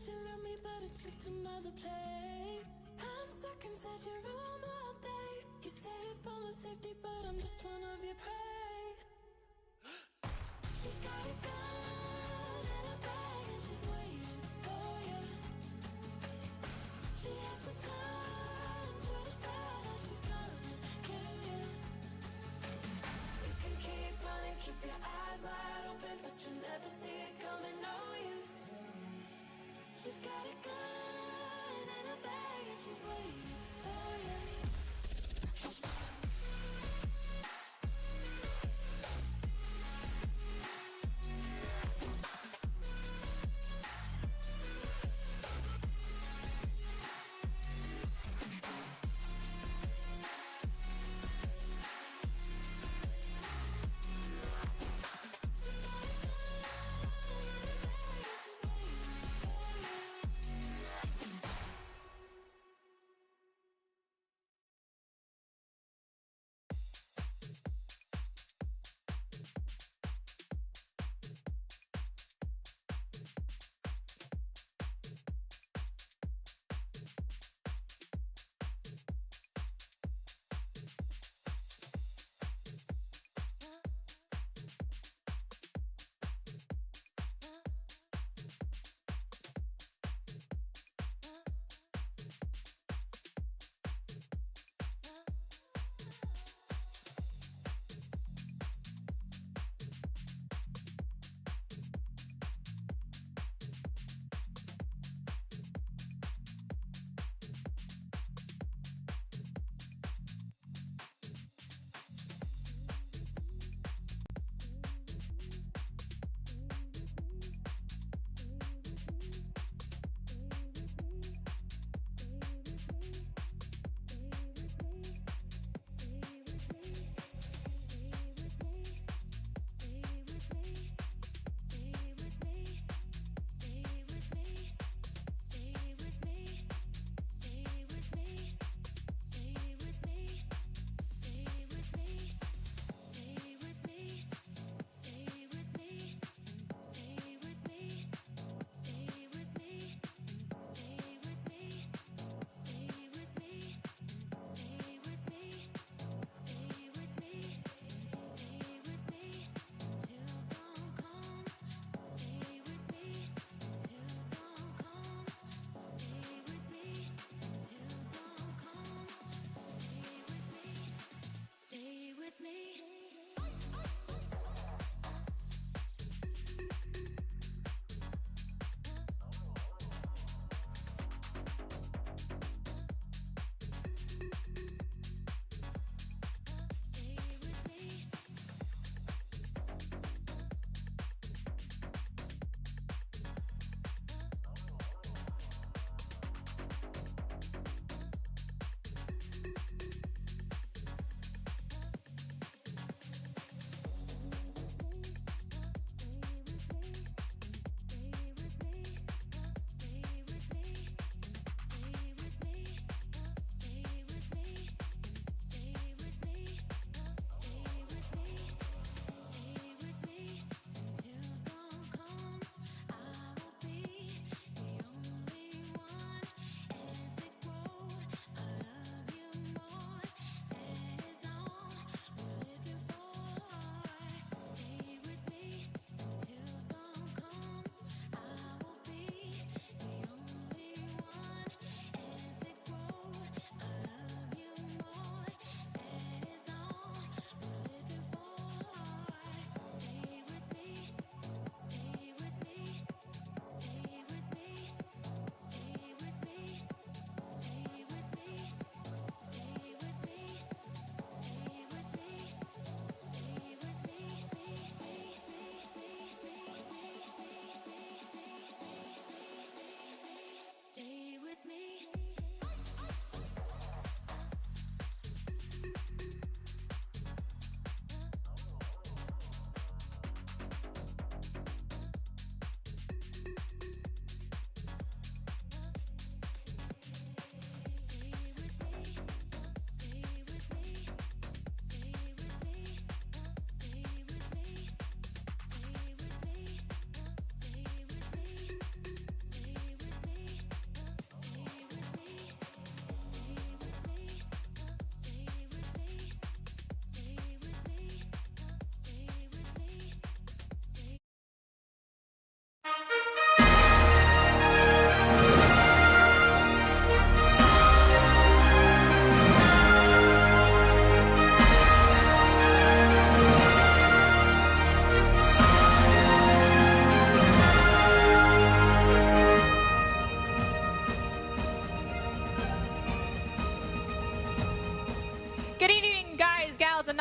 that you love me, but it's just another play. I'm stuck inside your room all day. You say it's for my safety, but I'm just one of your prey. She's got a gun and a bag and she's waiting for you. She had some time to decide how she's gonna kill you. You can keep running, keep your eyes wide open, but you'll never see it coming, no use. She's got a gun and a bag and she's waiting for you.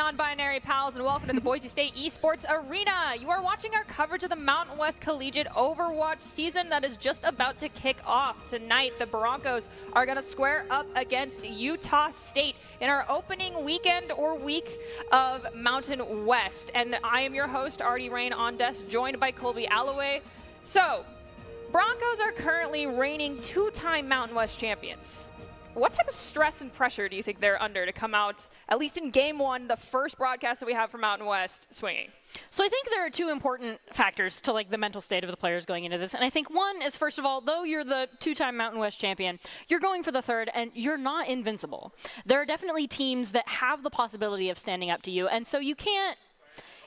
non-binary pals, and welcome to the Boise State Esports Arena. You are watching our coverage of the Mountain West Collegiate Overwatch season that is just about to kick off. Tonight, the Broncos are going to square up against Utah State in our opening weekend or week of Mountain West. And I am your host, Artie Rain, on desk, joined by Colby Alloway. So, Broncos are currently reigning two-time Mountain West champions. What type of stress and pressure do you think they're under to come out, at least in game one, the first broadcast that we have for Mountain West, swinging? So I think there are two important factors to the mental state of the players going into this. And I think one is, first of all, though you're the two-time Mountain West champion, you're going for the third and you're not invincible. There are definitely teams that have the possibility of standing up to you. And so you can't.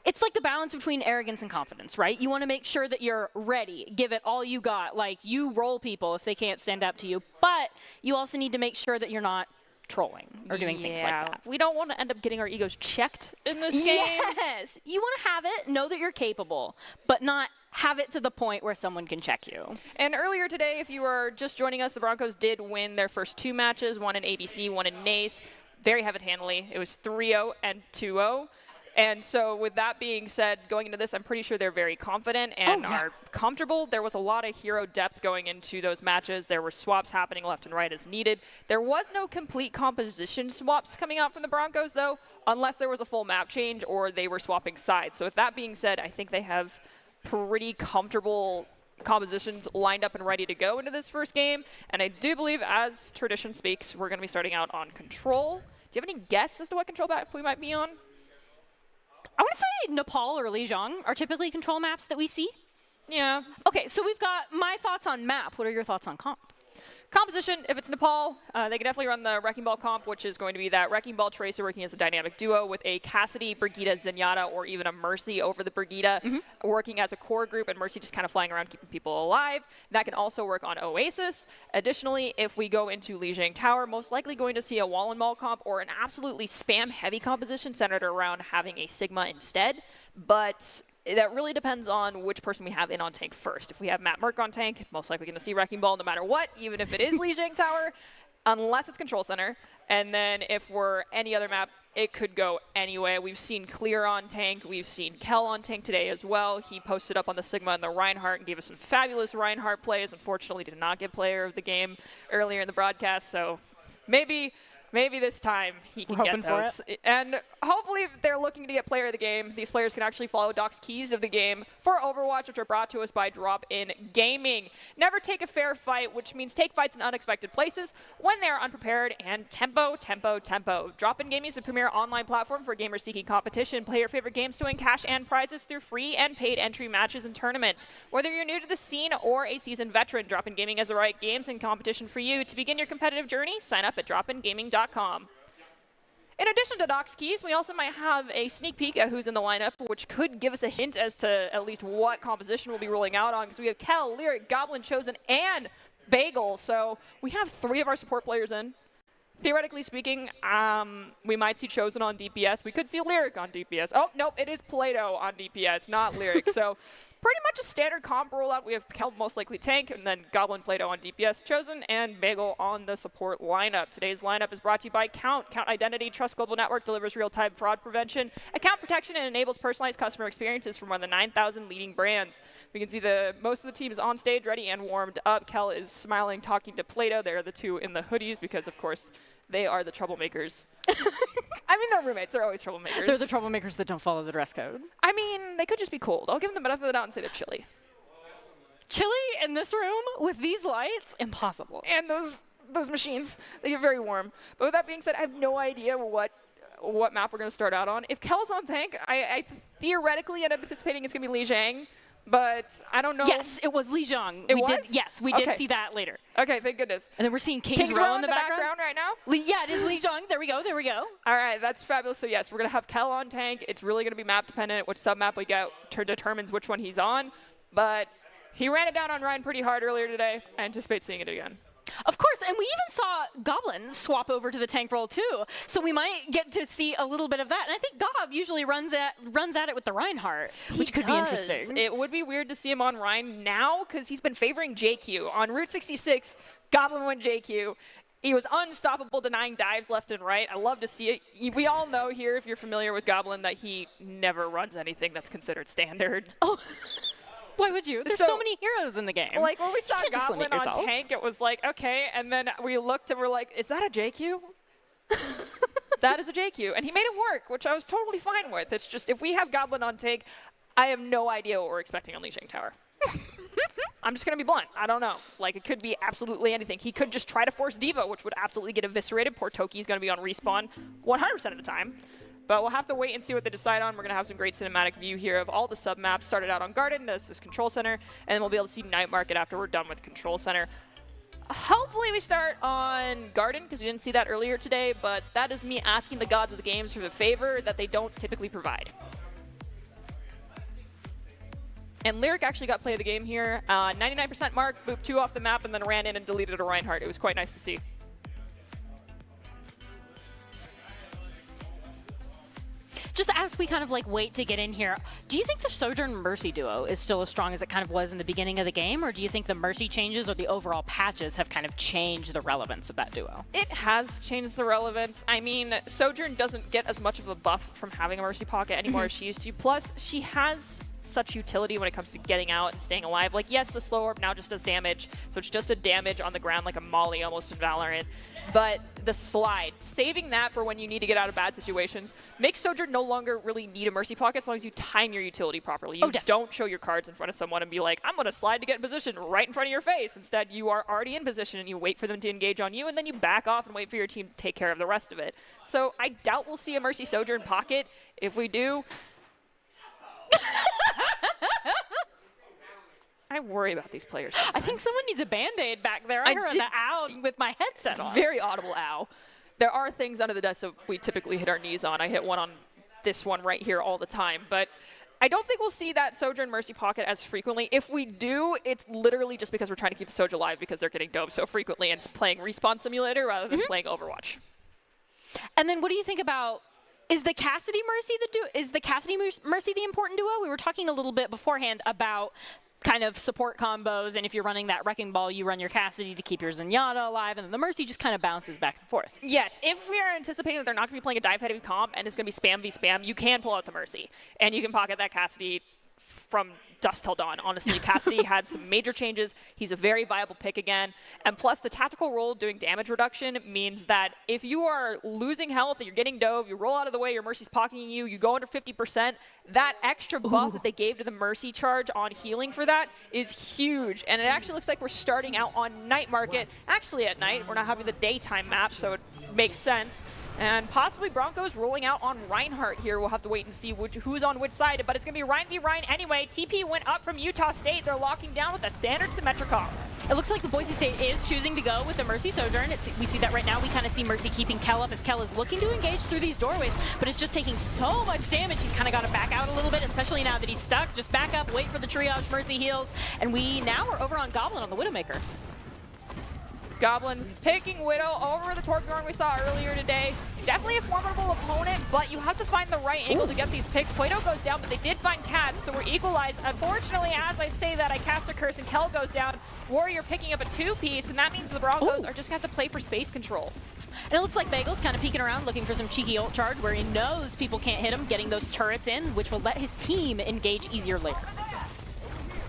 It's like the balance between arrogance and confidence, right? You want to make sure that you're ready, give it all you got. Like, you roll people if they can't stand up to you. But you also need to make sure that you're not trolling or doing things like that. We don't want to end up getting our egos checked in this game. Yes. You want to have it, know that you're capable, but not have it to the point where someone can check you. And earlier today, if you were just joining us, the Broncos did win their first two matches, one in ABC, one in NACE, very heavy-handedly. It was 3-0 and 2-0. And so with that being said, going into this, I'm pretty sure they're very confident and are comfortable. There was a lot of hero depth going into those matches. There were swaps happening left and right as needed. There was no complete composition swaps coming out from the Broncos, though, unless there was a full map change or they were swapping sides. So with that being said, I think they have pretty comfortable compositions lined up and ready to go into this first game. And I do believe, as tradition speaks, we're going to be starting out on control. Do you have any guess as to what control map we might be on? I want to say Nepal or Lijiang are typically control maps that we see. Yeah. Okay, so we've got my thoughts on map. What are your thoughts on comp? Composition, if it's Nepal, they can definitely run the Wrecking Ball comp, which is going to be that Wrecking Ball Tracer working as a dynamic duo with a Cassidy, Brigitte, Zenyatta, or even a Mercy over the Brigitte working as a core group, and Mercy just kind of flying around keeping people alive. That can also work on Oasis. Additionally, if we go into Lijiang Tower, most likely going to see a Wall and Maul comp or an absolutely spam-heavy composition centered around having a Sigma instead. But that really depends on which person we have in on tank first. If we have Matt Merck on tank, most likely going to see Wrecking Ball no matter what, even if it is Lijiang Tower, unless it's Control Center. And then if we're any other map, it could go anyway. We've seen Clear on tank. We've seen Kel on tank today as well. He posted up on the Sigma and the Reinhardt and gave us some fabulous Reinhardt plays. Unfortunately, did not get player of the game earlier in the broadcast, so maybe this time he can get those. And hopefully, if they're looking to get player of the game, these players can actually follow Doc's keys of the game for Overwatch, which are brought to us by Drop In Gaming. Never take a fair fight, which means take fights in unexpected places when they are unprepared, and tempo, tempo, tempo. Drop In Gaming is the premier online platform for gamers seeking competition. Play your favorite games to win cash and prizes through free and paid entry matches and tournaments. Whether you're new to the scene or a seasoned veteran, Drop In Gaming has the right games and competition for you. To begin your competitive journey, sign up at dropingaming.com. In addition to Doc's keys, we also might have a sneak peek at who's in the lineup, which could give us a hint as to at least what composition we'll be rolling out on, because we have Kel, Lyric, Goblin, Chosen, and Bagel. So we have 3 of our support players in. Theoretically speaking, we might see Chosen on DPS. We could see Lyric on DPS. Oh, nope, it is Plato on DPS, not Lyric. So pretty much a standard comp rollout. We have Kel most likely tank, and then Goblin, Plato on DPS, Chosen, and Bagel on the support lineup. Today's lineup is brought to you by Count. Count Identity, Trust Global Network, delivers real-time fraud prevention, account protection, and enables personalized customer experiences from more than 9,000 leading brands. We can see most of the team is on stage, ready and warmed up. Kel is smiling, talking to Plato. They're the two in the hoodies because, of course, they are the troublemakers. I mean, they're roommates. They're always troublemakers. They're the troublemakers that don't follow the dress code. I mean, they could just be cold. I'll give them the benefit of the doubt and say they're chilly. Chilly in this room with these lights? Impossible. And those machines, they get very warm. But with that being said, I have no idea what map we're going to start out on. If Kel's on tank, I theoretically am anticipating it's going to be Lijiang. But I don't know. Yes, it was Lijiang. Yes, we did see that later. Okay, thank goodness. And then we're seeing King's Row in the background right now. Yeah, it is Lijiang. There we go. All right, that's fabulous. So yes, we're gonna have Kel on tank. It's really gonna be map dependent. Which sub map we get determines which one he's on. But he ran it down on Ryan pretty hard earlier today. I anticipate seeing it again. Of course, and we even saw Goblin swap over to the tank role too, so we might get to see a little bit of that. And I think Gob usually runs at it with the Reinhardt, which could be interesting. It would be weird to see him on Ryan now because he's been favoring JQ. On Route 66, Goblin went JQ. He was unstoppable, denying dives left and right. I love to see it. We all know here, if you're familiar with Goblin, that he never runs anything that's considered standard. Oh, why would you? There's so many heroes in the game. Like, when we saw Goblin on tank, it was like, okay. And then we looked and we're like, is that a JQ? That is a JQ. And he made it work, which I was totally fine with. It's just, if we have Goblin on tank, I have no idea what we're expecting on Unleashing Tower. I'm just going to be blunt. I don't know. Like, it could be absolutely anything. He could just try to force Diva, which would absolutely get eviscerated. Poor Toki's going to be on respawn 100% of the time. But we'll have to wait and see what they decide on. We're going to have some great cinematic view here of all the sub-maps. Started out on Garden, this Control Center, and then we'll be able to see Night Market after we're done with Control Center. Hopefully we start on Garden, because we didn't see that earlier today, but that is me asking the gods of the games for the favor that they don't typically provide. And Lyric actually got play of the game here. 99% mark, booped 2 off the map, and then ran in and deleted a Reinhardt. It was quite nice to see. Just as we kind of like wait to get in here, do you think the Sojourn Mercy duo is still as strong as it kind of was in the beginning of the game, or do you think the Mercy changes or the overall patches have kind of changed the relevance of that duo? It has changed the relevance. I mean, Sojourn doesn't get as much of a buff from having a Mercy Pocket anymore as she used to. Plus, she has such utility when it comes to getting out and staying alive. Like, yes, the slow orb now just does damage, so it's just a damage on the ground like a Molly almost in Valorant. But the slide, saving that for when you need to get out of bad situations, makes Sojourn no longer really need a Mercy Pocket as long as you time your utility properly. You don't show your cards in front of someone and be like, I'm going to slide to get in position right in front of your face. Instead, you are already in position and you wait for them to engage on you, and then you back off and wait for your team to take care of the rest of it. So I doubt we'll see a Mercy Sojourn Pocket. If we do, I worry about these players sometimes. I think someone needs a Band-Aid back there. I heard the ow with my headset on. Very audible ow. There are things under the desk that we typically hit our knees on. I hit one on this one right here all the time. But I don't think we'll see that Sojourn Mercy Pocket as frequently. If we do, it's literally just because we're trying to keep the Soj alive because they're getting doped so frequently and playing Respawn Simulator rather than playing Overwatch. And then what do you think about, is the Cassidy Mercy the important duo? We were talking a little bit beforehand about kind of support combos, and if you're running that Wrecking Ball, you run your Cassidy to keep your Zenyatta alive, and then the Mercy just kind of bounces back and forth. Yes, if we are anticipating that they're not going to be playing a dive-heavy comp and it's going to be spam v spam, you can pull out the Mercy, and you can pocket that Cassidy from dusk till dawn. Honestly, Cassidy had some major changes. He's a very viable pick again. And plus, the tactical role doing damage reduction means that if you are losing health and you're getting dove, you roll out of the way, your Mercy's pocketing you, you go under 50%, that extra buff that they gave to the Mercy charge on healing for that is huge. And it actually looks like we're starting out on Night Market. Actually at night, we're not having the daytime map, so it makes sense. And possibly Broncos rolling out on Reinhardt here. We'll have to wait and see who's on which side, but it's going to be Ryan v. Ryan anyway. TP went up from Utah State. They're locking down with a standard Symmetricom. It looks like the Boise State is choosing to go with the Mercy Sojourn. We see that right now. We kind of see Mercy keeping Kel up as Kel is looking to engage through these doorways, but it's just taking so much damage. He's kind of got to back out a little bit, especially now that he's stuck. Just back up, wait for the triage Mercy heals, and we now are over on Goblin on the Widowmaker. Goblin picking Widow over the Torbjorn we saw earlier today. Definitely a formidable opponent, but you have to find the right angle to get these picks. Plato goes down, but they did find Cats, so we're equalized. Unfortunately, as I say that, I cast a curse and Kel goes down. Warrior picking up a 2-piece, and that means the Broncos are just going to have to play for space control. And it looks like Bagel's kind of peeking around looking for some cheeky ult charge where he knows people can't hit him, getting those turrets in, which will let his team engage easier later.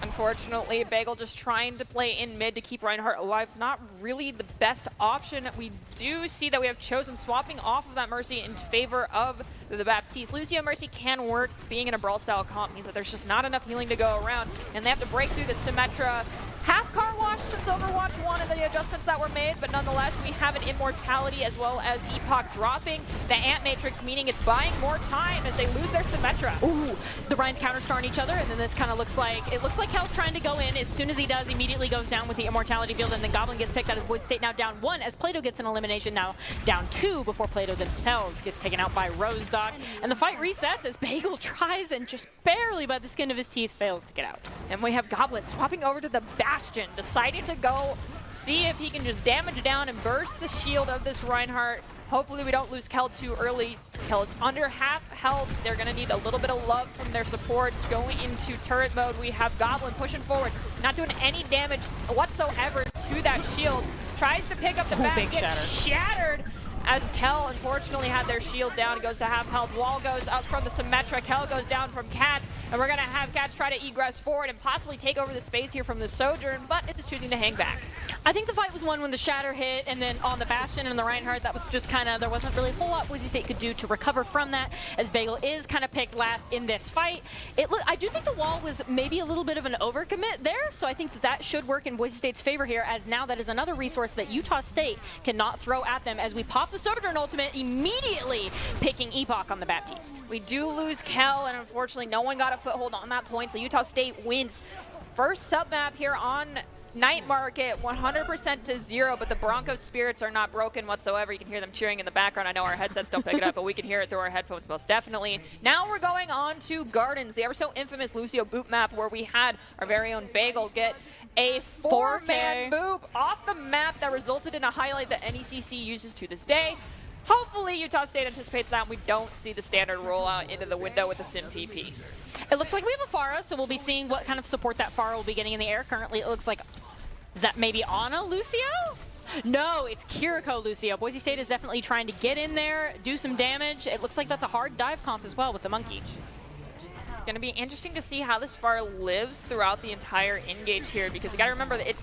Unfortunately, Bagel just trying to play in mid to keep Reinhardt alive. It's not really the best option. We do see that we have Chosen swapping off of that Mercy in favor of the Baptiste. Lucio Mercy can work. Being in a Brawl style comp means that there's just not enough healing to go around, and they have to break through the Symmetra. Half car wash since Overwatch 1 and the adjustments that were made, but nonetheless, we have an Immortality as well as Epoch dropping the Ant Matrix, meaning it's buying more time as they lose their Symmetra. Ooh, the Rhines counter-starring each other, and then this kind of looks like Kel's trying to go in. As soon as he does, immediately goes down with the Immortality field, and then Goblin gets picked out as Boise State now down 1, as Plato gets an elimination now down 2 before Plato themselves gets taken out by Rosedock. And the fight resets as Bagel tries and just barely by the skin of his teeth fails to get out. And we have Goblin swapping over to the Bastion, deciding to go see if he can just damage down and burst the shield of this Reinhardt. Hopefully we don't lose Kel too early. Kel is under half health. They're going to need a little bit of love from their supports. Going into turret mode, we have Goblin pushing forward, not doing any damage whatsoever to that shield. tries to pick up the bat, big gets shattered. As Kel unfortunately had their shield down, goes to half health. Wall goes up from the Symmetra. Kel goes down from Cats, and we're going to have Cats try to egress forward and possibly take over the space here from the Sojourn, but it is choosing to hang back. I think the fight was won when the Shatter hit, and then on the Bastion and the Reinhardt, that was just kind of, there wasn't really a whole lot Boise State could do to recover from that, as Bagel is kind of picked last in this fight. I do think the Wall was maybe a little bit of an overcommit there, so I think that should work in Boise State's favor here, as now that is another resource that Utah State cannot throw at them, as we pop the Sojourn ultimate, immediately picking Epoch on the Baptiste. We do lose Kel, and unfortunately no one got a foothold on that point, so Utah State wins. First sub-map here on Night Market, 100% to 0, but the Broncos spirits are not broken whatsoever. You can hear them cheering in the background. I know our headsets don't pick it up, but we can hear it through our headphones most definitely. Now we're going on to Gardens, the ever so infamous Lucio boot map, where we had our very own Bagel get a 4-man boop off the map that resulted in a highlight that NECC uses to this day. Hopefully Utah State anticipates that and we don't see the standard rollout into the window with the Sim TP. It looks like we have a Pharah, so we'll be seeing what kind of support that Pharah will be getting in the air. Currently, it looks like that maybe Ana Lucio? No, it's Kiriko Lucio. Boise State is definitely trying to get in there, do some damage. It looks like that's a hard dive comp as well with the Monkey. Going to be interesting to see how this Pharah lives throughout the entire engage here, because you got to remember that it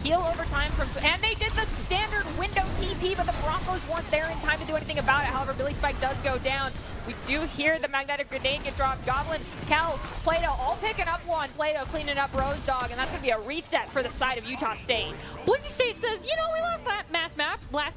heal over time from, and they did the standard window TP, but the Broncos weren't there in time to do anything about it. However, Billy Spike does go down. We do hear the magnetic grenade get dropped. Goblin, Cal, Plato all picking up one. Plato cleaning up Rose Dog, and that's going to be a reset for the side of Utah State. Boise State says, you know, we lost that last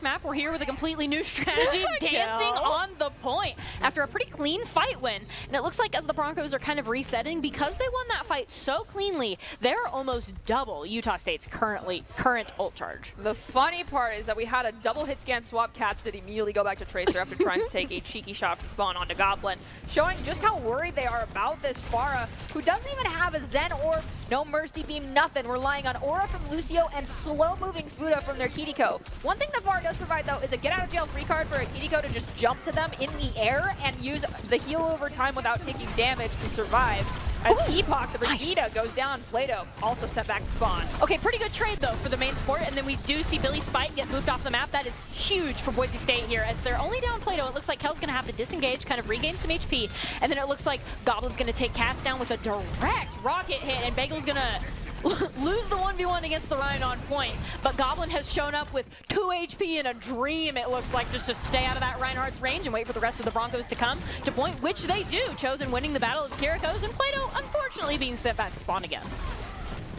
map. We're here with a completely new strategy, dancing on the point after a pretty clean fight win. And it looks like as the Broncos are kind of resetting, because they won that fight so cleanly, they're almost double Utah State's current ult charge. The funny part is that we had a double hit scan swap. Cats did immediately go back to Tracer after trying to take a cheeky shot from spawn onto Goblin, showing just how worried they are about this Pharah, who doesn't even have a Zen Orb, no Mercy Beam, nothing, relying on Aura from Lucio and slow-moving Fuda from their Kiriko. One thing that Pharah does provide, though, is a get-out-of-jail-free card for a Kiriko to just jump to them in the air and use the heal over time without taking damage to survive. As Epoch, the Brigida, goes down, Plato also sent back to spawn. Okay, pretty good trade, though, for the main support, and then we do see Billy Spike get moved off the map. That is huge for Boise State here, as they're only down Plato. It looks like Kel's going to have to disengage, kind of regain some HP, and then it looks like Goblin's going to take Cats down with a direct rocket hit, and Bagel's going to lose the 1v1 against the Rhine on point, but Goblin has shown up with 2 HP and a dream, it looks like, just to stay out of that Reinhardt's range and wait for the rest of the Broncos to come to point, which they do. Chosen winning the battle of Kirikos, and Plato unfortunately being sent back to spawn again.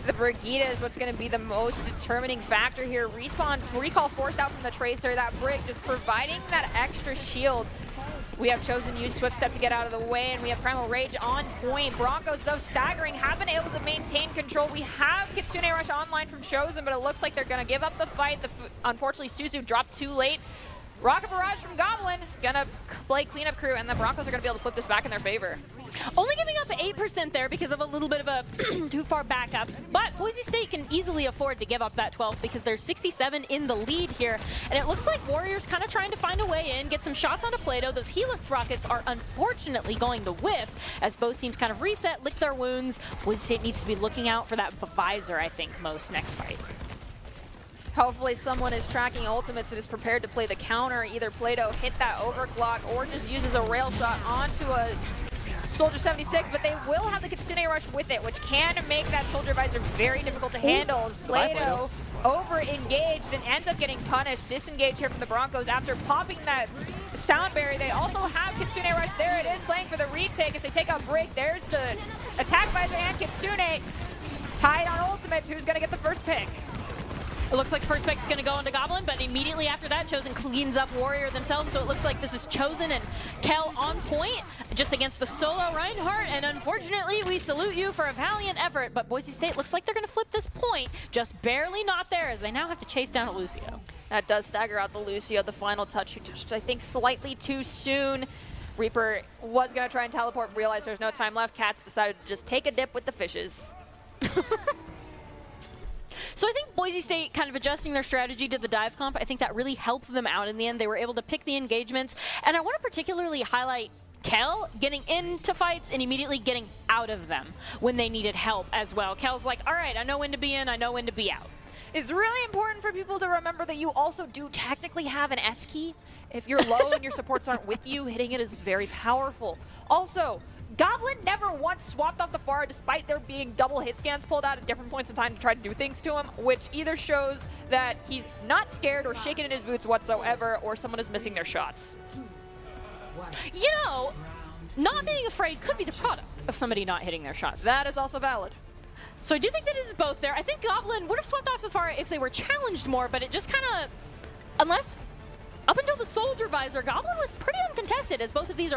The Brigida is what's going to be the most determining factor here. Respawn, recall forced out from the Tracer, that Brig just providing that extra shield. We have Chosen use Swift Step to get out of the way, and we have Primal Rage on point. Broncos, though, staggering, have been able to maintain control. We have Kitsune Rush online from Chosen, but it looks like they're going to give up the fight. Unfortunately, Suzu dropped too late. Rocket Barrage from Goblin, gonna play cleanup crew, and the Broncos are gonna be able to flip this back in their favor. Only giving up 8% there because of a little bit of a too far backup, but Boise State can easily afford to give up that 12 because there's 67 in the lead here, and it looks like Warriors kind of trying to find a way in, get some shots onto Plato. Those Helix rockets are unfortunately going to whiff as both teams kind of reset, lick their wounds. Boise State needs to be looking out for that visor, I think, most next fight. Hopefully someone is tracking ultimates and is prepared to play the counter. Either Plato hit that overclock or just uses a rail shot onto a Soldier 76, but they will have the Kitsune Rush with it, which can make that Soldier Visor very difficult to handle. Plato over-engaged and ends up getting punished. Disengaged here from the Broncos after popping that Sound Berry. They also have Kitsune Rush. There it is, playing for the retake as they take out Brig. There's the Attack Visor and Kitsune. Tied on ultimates. Who's going to get the first pick? It looks like first pick's going to go into Goblin, but immediately after that, Chosen cleans up Warrior themselves, so it looks like this is Chosen and Kel on point, just against the solo Reinhardt, and unfortunately, we salute you for a valiant effort, but Boise State looks like they're going to flip this point, just barely not there, as they now have to chase down a Lucio. That does stagger out the Lucio, the final touch, just, I think, slightly too soon. Reaper was going to try and teleport, realized there's no time left. Cats decided to just take a dip with the fishes. So I think Boise State kind of adjusting their strategy to the dive comp, I think that really helped them out in the end. They were able to pick the engagements. And I want to particularly highlight Kel getting into fights and immediately getting out of them when they needed help as well. Kel's like, all right, I know when to be in, I know when to be out. It's really important for people to remember that you also do technically have an S key. If you're low and your supports aren't with you, hitting it is very powerful. Also, Goblin never once swapped off the Pharah despite there being double hit scans pulled out at different points in time to try to do things to him, which either shows that he's not scared or shaking in his boots whatsoever, or someone is missing their shots. You know, not being afraid could be the product of somebody not hitting their shots. That is also valid. So I do think that it is both there. I think Goblin would have swapped off the Pharah if they were challenged more, but it just kind of, unless up until the Soldier Visor, Goblin was pretty uncontested as both teams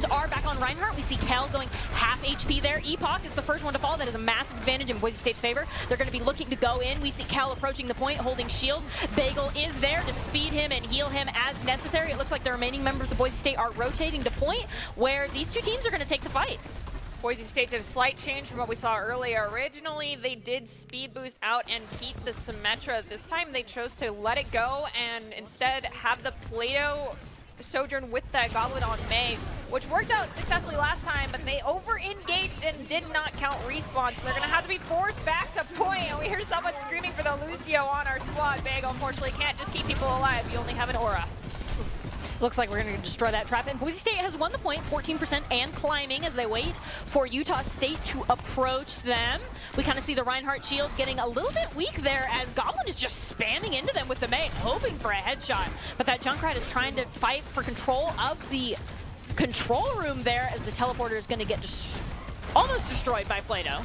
are back on Reinhardt. We see Kel going half HP there. Epoch is the first one to fall. That is a massive advantage in Boise State's favor. They're going to be looking to go in. We see Kel approaching the point, holding shield. Bagel is there to speed him and heal him as necessary. It looks like the remaining members of Boise State are rotating to point, where these two teams are going to take the fight. Boise State did a slight change from what we saw earlier. Originally, they did speed boost out and keep the Symmetra. This time, they chose to let it go and instead have the Plato sojourn with that Goblin on Mei, which worked out successfully last time, but they over-engaged and did not count respawn, so they're going to have to be forced back to point, and we hear someone screaming for the Lucio on our squad. Bagel, unfortunately, can't just keep people alive. You only have an aura. Looks like we're going to destroy that trap. And Boise State has won the point, 14% and climbing as they wait for Utah State to approach them. We kind of see the Reinhardt shield getting a little bit weak there as Goblin is just spamming into them with the Mei, hoping for a headshot. But that Junkrat is trying to fight for control of the control room there as the teleporter is going to get almost destroyed by Plato.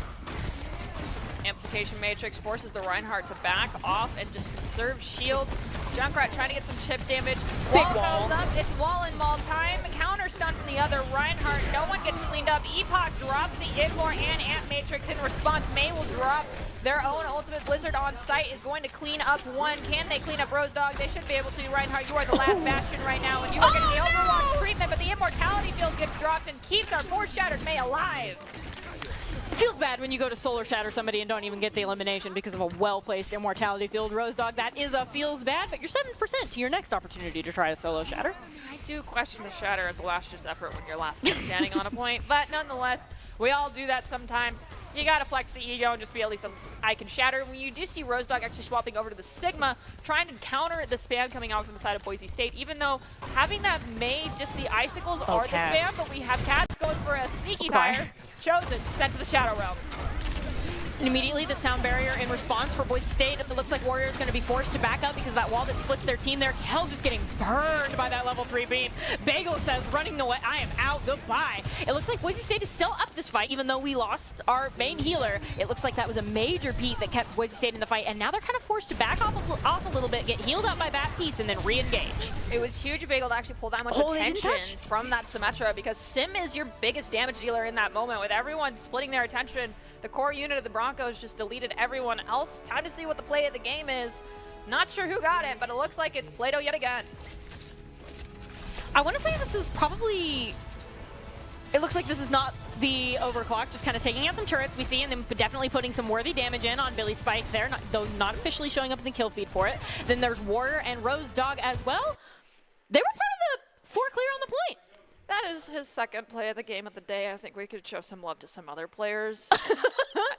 Amplification Matrix forces the Reinhardt to back off and just conserve shield. Junkrat trying to get some chip damage. Big Wall wall. goes up. It's wall and maul time. Counter stun from the other Reinhardt. No one gets cleaned up. Epoch drops the Ignore and Amp Matrix in response. Mei will drop their own ultimate Blizzard on site, is going to clean up one. Can they clean up Rose Dog? They should be able to. Reinhardt, you are the last bastion right now, and you are getting the Overwatch treatment, but the Immortality Field gets dropped and keeps our Force Shattered Mei alive. It feels bad when you go to Solar Shatter somebody and don't even get the elimination because of a well-placed Immortality Field. Rose Dog, that is a feels bad, but you're 7% to your next opportunity to try a solo Shatter. I do question the Shatter as a last-ditch effort when you're last man standing on a point, but nonetheless, we all do that sometimes. You gotta flex the ego and just be at least I can Shatter. When you do see Rose Dog actually swapping over to the Sigma, trying to counter the spam coming out from the side of Boise State, even though having that made just the icicles are the spam, but we have Cats going for a sneaky fire. Chosen, sent to the Shadow Realm. And immediately the sound barrier in response for Boise State. It looks like Warrior is going to be forced to back up because that wall that splits their team there. Kel just getting burned by that level 3 beam. Bagel says, running away, I am out, goodbye. It looks like Boise State is still up this fight, even though we lost our main healer. It looks like that was a major beat that kept Boise State in the fight, and now they're kind of forced to back off a little bit, get healed up by Baptiste, and then re-engage. It was huge of Bagel to actually pull that much attention from that Symmetra, because Sim is your biggest damage dealer in that moment. With everyone splitting their attention, the core unit of the Broncos just deleted everyone else. Time to see what the play of the game is. Not sure who got it, but it looks like it's Plato yet again. I want to say this is probably... It looks like this is not the overclock, just kind of taking out some turrets we see, and then definitely putting some worthy damage in on Billy Spike there, though not officially showing up in the kill feed for it. Then there's Warrior and Rose Dog as well. They were part of the 4 clear on the point. That is his second play of the game of the day. I think we could show some love to some other players.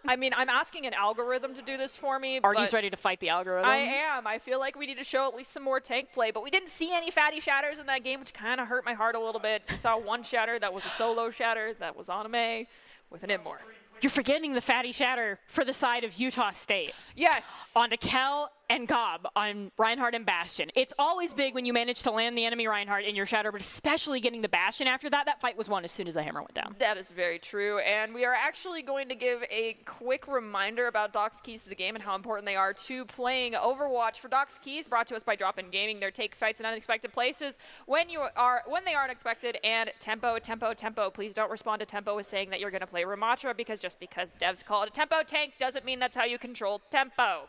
I mean, I'm asking an algorithm to do this for me. Argues ready to fight the algorithm. I am. I feel like we need to show at least some more tank play, but we didn't see any fatty shatters in that game, which kind of hurt my heart a little bit. We saw one shatter that was a solo shatter that was on a Mei with an Immort. You're forgetting the fatty shatter for the side of Utah State. Yes. Onto Kel and Gob on Reinhardt and Bastion. It's always big when you manage to land the enemy Reinhardt in your shatter, but especially getting the Bastion after that. That fight was won as soon as the hammer went down. That is very true, and we are actually going to give a quick reminder about Doc's keys to the game and how important they are to playing Overwatch. For Doc's keys, brought to us by Drop-In Gaming, their take fights in unexpected places when they are unexpected, and tempo, tempo, tempo. Please don't respond to tempo with saying that you're going to play Ramattra, because just because devs call it a tempo tank doesn't mean that's how you control tempo.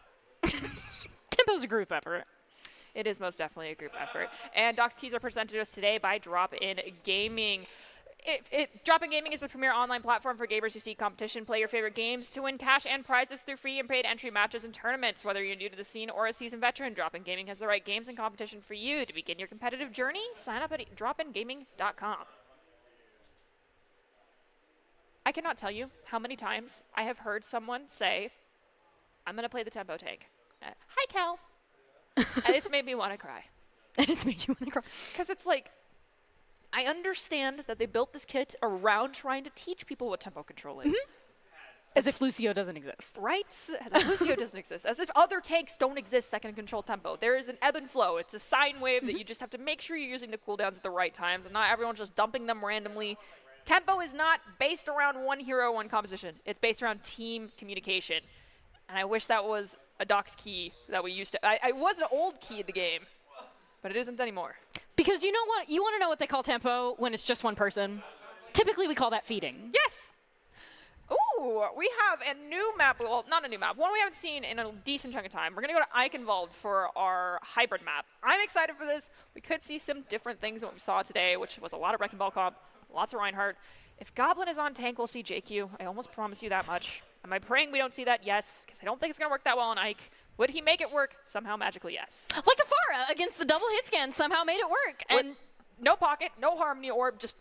Tempo's a group effort. It is most definitely a group effort. And Doc's keys are presented to us today by Drop-In Gaming. Drop-In Gaming is the premier online platform for gamers who seek competition. Play your favorite games to win cash and prizes through free and paid entry matches and tournaments. Whether you're new to the scene or a seasoned veteran, Drop-In Gaming has the right games and competition for you. To begin your competitive journey, sign up at dropingaming.com. I cannot tell you how many times I have heard someone say, I'm going to play the tempo tank. Hi, Kel. And it's made me want to cry. And it's made you want to cry. Because it's like, I understand that they built this kit around trying to teach people what tempo control is. As if Lucio doesn't exist. Right? As if Lucio doesn't exist. As if other tanks don't exist that can control tempo. There is an ebb and flow. It's a sine wave that you just have to make sure you're using the cooldowns at the right times and not everyone's just dumping them randomly. Tempo is not based around one hero, one composition. It's based around team communication. And I wish that was a Doc's key that we used to. It was an old key in the game, but it isn't anymore. Because you know what? You want to know what they call tempo when it's just one person? Typically, we call that feeding. Yes! Ooh, we have a new map. Well, not a new map. One we haven't seen in a decent chunk of time. We're going to go to Eichenwald for our hybrid map. I'm excited for this. We could see some different things than what we saw today, which was a lot of Wrecking Ball comp, lots of Reinhardt. If Goblin is on tank, we'll see JQ. I almost promise you that much. Am I praying we don't see that? Yes, because I don't think it's going to work that well on Ike. Would he make it work? Somehow, magically, yes. Like the Pharah against the double hit scan somehow made it work. And no pocket, no Harmony Orb, just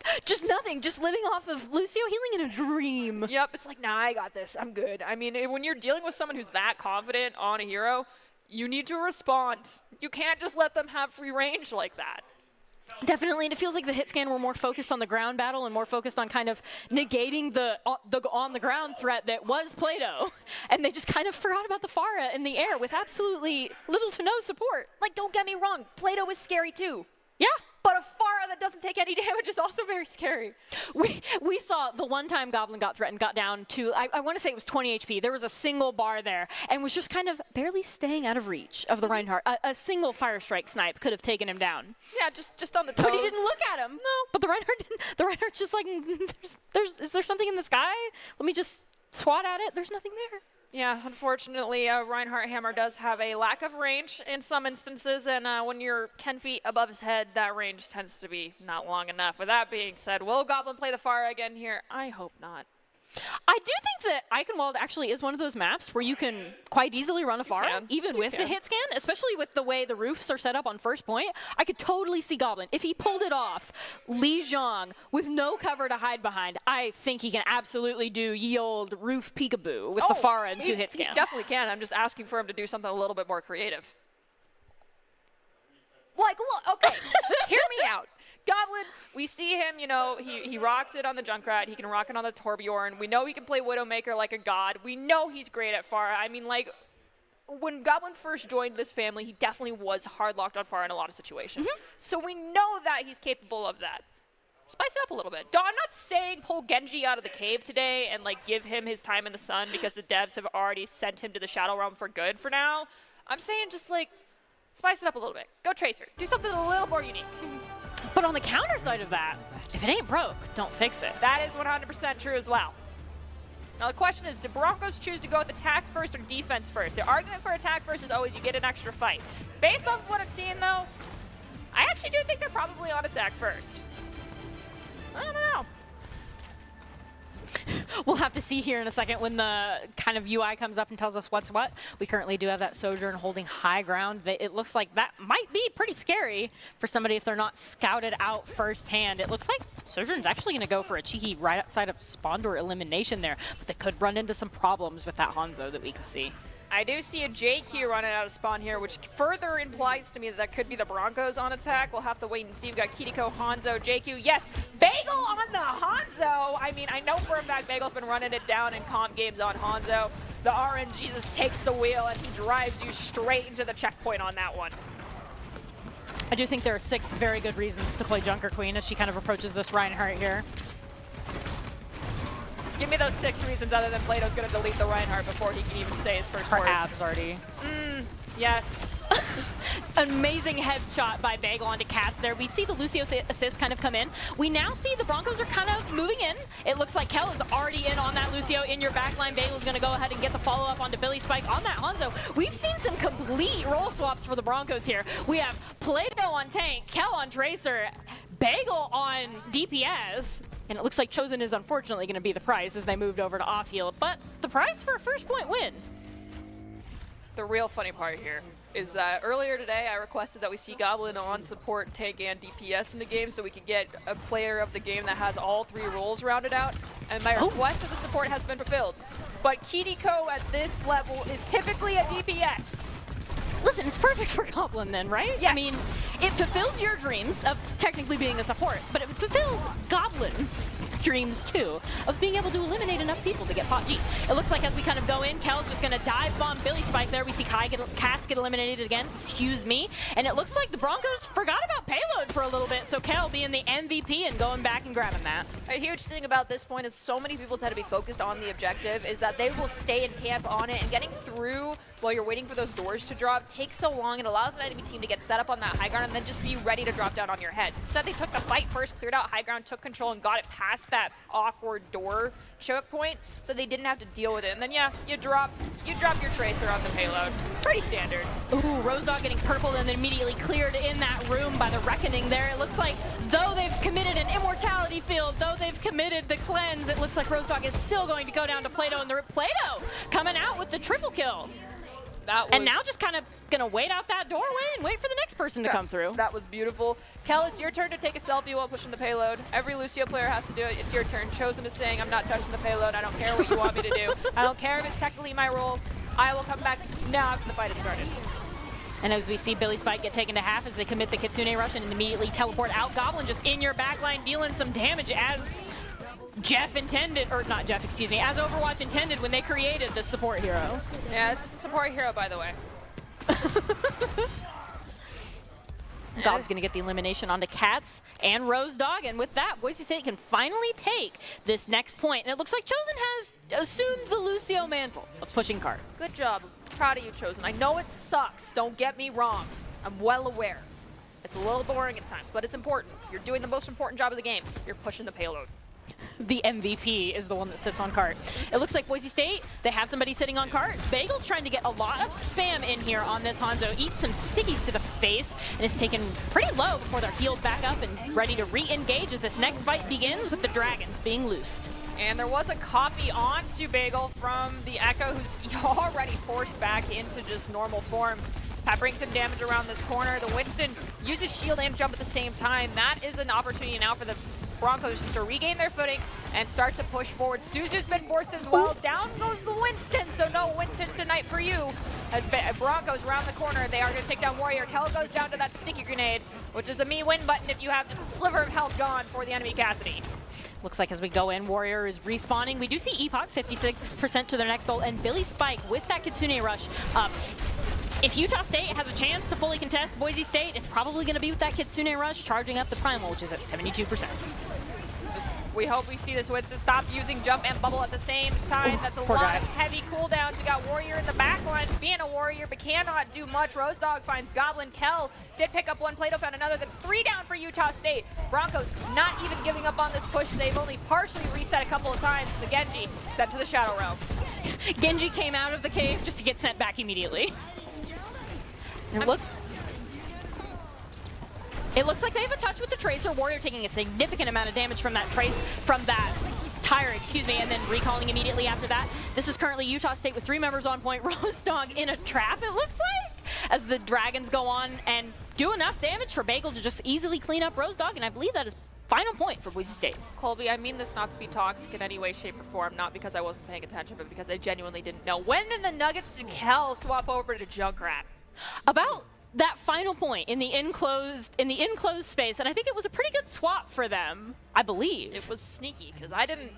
nothing, just living off of Lucio healing in a dream. Yep, it's like, nah, I got this, I'm good. I mean, when you're dealing with someone who's that confident on a hero, you need to respond. You can't just let them have free range like that. Definitely, and it feels like the hit scan were more focused on the ground battle and more focused on kind of negating the on-the-ground threat that was Plato. And they just kind of forgot about the Pharah in the air with absolutely little to no support. Like, don't get me wrong, Plato is scary too. Yeah. But a Pharah that doesn't take any damage is also very scary. We saw the one time Goblin got threatened, got down to, I want to say it was 20 HP. There was a single bar there and was just kind of barely staying out of reach of the Reinhardt. A single Fire Strike snipe could have taken him down. Yeah, just on the toes. But he didn't look at him. No, but the Reinhardt didn't. The Reinhardt's just like, is there something in the sky? Let me just swat at it. There's nothing there. Yeah, unfortunately, Reinhardt Hammer does have a lack of range in some instances, and when you're 10 feet above his head, that range tends to be not long enough. With that being said, will Goblin play the Pharah again here? I hope not. I do think that Eichenwald actually is one of those maps where you can quite easily run a Pharah, even with the hit scan, especially with the way the roofs are set up on first point. I could totally see Goblin. If he pulled it off, Li Zhang, with no cover to hide behind, I think he can absolutely do ye old roof peekaboo with the Pharah and two hit scan. He definitely can. I'm just asking for him to do something a little bit more creative. Like, look, okay, hear me out. Goblin, we see him, you know, he rocks it on the Junkrat. He can rock it on the Torbjorn. We know he can play Widowmaker like a god. We know he's great at Pharah. I mean, like, when Goblin first joined this family, he definitely was hard locked on Pharah in a lot of situations. So we know that he's capable of that. Spice it up a little bit. I'm not saying pull Genji out of the cave today and, like, give him his time in the sun because the devs have already sent him to the Shadow Realm for good for now. I'm saying just, like, spice it up a little bit. Go Tracer. Do something a little more unique. But on the counter side of that, if it ain't broke, don't fix it. That is 100% true as well. Now the question is, do Broncos choose to go with attack first or defense first? The argument for attack first is always you get an extra fight. Based off of what I've seen though, I actually do think they're probably on attack first. I don't know. We'll have to see here in a second when the kind of UI comes up and tells us what's what. We currently do have that Sojourn holding high ground. It looks like that might be pretty scary for somebody if they're not scouted out firsthand. It looks like Sojourn's actually going to go for a cheeky right outside of spawn door elimination there, but they could run into some problems with that Hanzo that we can see. I do see a JQ running out of spawn here, which further implies to me that that could be the Broncos on attack. We'll have to wait and see. We've got Kiriko, Hanzo, JQ. Yes, Bagel on the Hanzo. I mean, I know for a fact Bagel's been running it down in comp games on Hanzo. The RNGesus takes the wheel, and he drives you straight into the checkpoint on that one. I do think there are 6 very good reasons to play Junker Queen as she kind of approaches this Reinhardt here. Give me those 6 reasons other than Plato's going to delete the Reinhardt before he can even say his first words. Her abs already. Yes. Amazing headshot by Bagel onto Cats there. We see the Lucio assist kind of come in. We now see the Broncos are kind of moving in. It looks like Kel is already in on that Lucio in your backline. Bagel's going to go ahead and get the follow-up onto Billy Spike on that Hanzo. We've seen some complete role swaps for the Broncos here. We have Plato on tank, Kel on Tracer, Bagel on DPS. And it looks like Chosen is unfortunately going to be the price as they moved over to off-heal. But the price for a first point win. The real funny part here is that earlier today I requested that we see Goblin on support, tank, and DPS in the game so we could get a player of the game that has all 3 roles rounded out. And my request of the support has been fulfilled. But Kiriko at this level is typically a DPS. Listen, it's perfect for Goblin then, right? Yes. I mean, it fulfills your dreams of technically being a support, but it fulfills Goblin's dreams too of being able to eliminate enough people to get pot G. It looks like as we kind of go in, Kel's just going to dive bomb Billy Spike there. We see Cats get eliminated again. Excuse me. And it looks like the Broncos forgot about payload for a little bit, so Kel being the MVP and going back and grabbing that. A huge thing about this point is so many people tend to be focused on the objective is that they will stay in camp on it, and getting through while you're waiting for those doors to drop takes so long. It allows an enemy team to get set up on that high ground and then just be ready to drop down on your heads. Instead, they took the fight first, cleared out high ground, took control, and got it past that awkward door choke point, so they didn't have to deal with it. And then, yeah, you drop your tracer on the payload. Pretty standard. Ooh, Rose Dog getting purpled and then immediately cleared in that room by the Reckoning there. It looks like though they've committed an immortality field, though they've committed the cleanse, it looks like Rose Dog is still going to go down to Plato, and the Plato coming out with the triple kill. And now just kind of gonna wait out that doorway and wait for the next person to come through. That was beautiful. Kel, it's your turn to take a selfie while pushing the payload. Every Lucio player has to do it. It's your turn. Chosen is saying, I'm not touching the payload. I don't care what you want me to do. I don't care if it's technically my role. I will come back now after the fight has started. And as we see Billy Spike get taken to half as they commit the Kitsune Rush and immediately teleport out, Goblin just in your backline dealing some damage as Jeff intended, or not Jeff, excuse me, as Overwatch intended when they created the support hero. Yeah, this is a support hero, by the way. Gob's going to get the elimination onto Cats and Rose Dog, and with that, Boise State can finally take this next point. And it looks like Chosen has assumed the Lucio mantle of pushing card. Good job. Proud of you, Chosen. I know it sucks. Don't get me wrong. I'm well aware. It's a little boring at times, but it's important. You're doing the most important job of the game. You're pushing the payload. The MVP is the one that sits on cart. It looks like Boise State, they have somebody sitting on cart. Bagel's trying to get a lot of spam in here on this Hanzo. Eats some stickies to the face and is taken pretty low before they're healed back up and ready to re-engage as this next fight begins with the Dragons being loosed. And there was a copy onto Bagel from the Echo, who's already forced back into just normal form. That brings him damage around this corner. The Winston uses shield and jump at the same time. That is an opportunity now for the Broncos just to regain their footing and start to push forward. Suzu's been forced as well. Down goes the Winston, so no Winston tonight for you. As Broncos round the corner, they are going to take down Warrior. Kel goes down to that sticky grenade, which is a me win button if you have just a sliver of health gone for the enemy Cassidy. Looks like as we go in, Warrior is respawning. We do see Epoch 56% to their next ult, and Billy Spike with that Kitsune Rush. If Utah State has a chance to fully contest Boise State, it's probably going to be with that Kitsune Rush charging up the Primal, which is at 72%. We hope we see this Winston stop using jump and bubble at the same time. That's a lot of heavy cooldowns. You got Warrior in the backline, being a Warrior, but cannot do much. Rose Dog finds Goblin. Kel did pick up one, Plato found another. That's 3 down for Utah State. Broncos not even giving up on this push. They've only partially reset a couple of times. The Genji sent to the Shadow Realm. Genji came out of the cave just to get sent back immediately. And it looks like they have a touch with the Tracer. Warrior taking a significant amount of damage from that tire, excuse me, and then recalling immediately after that. This is currently Utah State with 3 members on point. Rose Dog in a trap, it looks like, as the Dragons go on and do enough damage for Bagel to just easily clean up Rose Dog, and I believe that is final point for Boise State. Colby, I mean this not to be toxic in any way, shape, or form, not because I wasn't paying attention, but because I genuinely didn't know. When did the Nuggets and Kel swap over to Junkrat? About that final point in the enclosed space, and I think it was a pretty good swap for them, I believe. It was sneaky because I didn't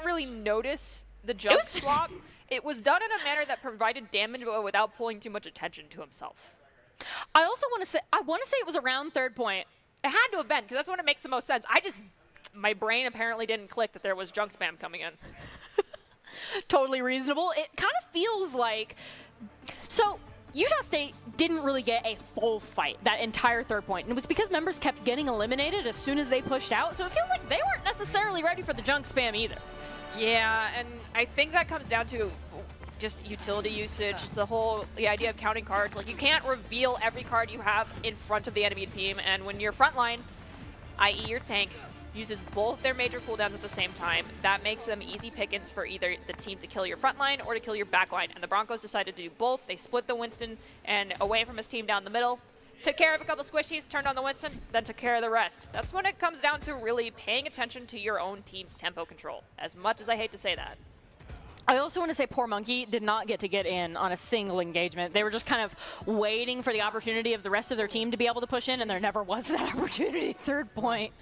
really notice the jump swap. It was done in a manner that provided damage but without pulling too much attention to himself. I also want to say it was around third point. It had to have been because that's when it makes the most sense. My brain apparently didn't click that there was junk spam coming in. Totally reasonable. It kind of feels like Utah State didn't really get a full fight that entire third point, and it was because members kept getting eliminated as soon as they pushed out, so it feels like they weren't necessarily ready for the junk spam either. Yeah, and I think that comes down to just utility usage. It's the idea of counting cards. Like, you can't reveal every card you have in front of the enemy team, and when your front line, i.e. your tank, uses both their major cooldowns at the same time, that makes them easy pickings for either the team to kill your front line or to kill your back line. And the Broncos decided to do both. They split the Winston and away from his team down the middle, took care of a couple squishies, turned on the Winston, then took care of the rest. That's when it comes down to really paying attention to your own team's tempo control, as much as I hate to say that. I also want to say poor Monkey did not get in on a single engagement. They were just kind of waiting for the opportunity of the rest of their team to be able to push in, and there never was that opportunity. Third point.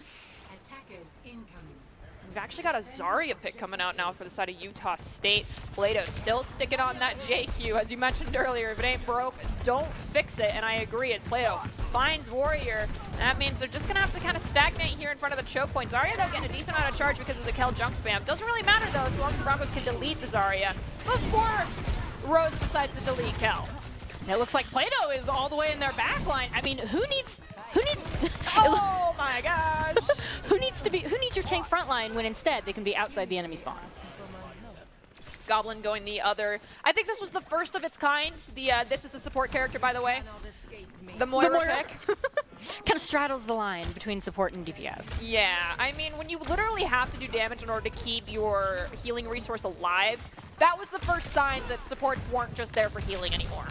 We've actually got a Zarya pick coming out now for the side of Utah State. Plato still sticking on that JQ. As you mentioned earlier, if it ain't broke, don't fix it. And I agree, as Plato finds Warrior, that means they're just going to have to kind of stagnate here in front of the choke point. Zarya, though, getting a decent amount of charge because of the Kel junk spam. Doesn't really matter, though, as long as the Broncos can delete the Zarya before Rose decides to delete Kel. It looks like Plato is all the way in their back line. I mean, who needs oh my gosh. who needs your tank front line when instead they can be outside the enemy spawn? Goblin going the other. I think this was the first of its kind. This is a support character, by the way. The Moira pick. Kind of straddles the line between support and DPS. Yeah, I mean, when you literally have to do damage in order to keep your healing resource alive, that was the first signs that supports weren't just there for healing anymore.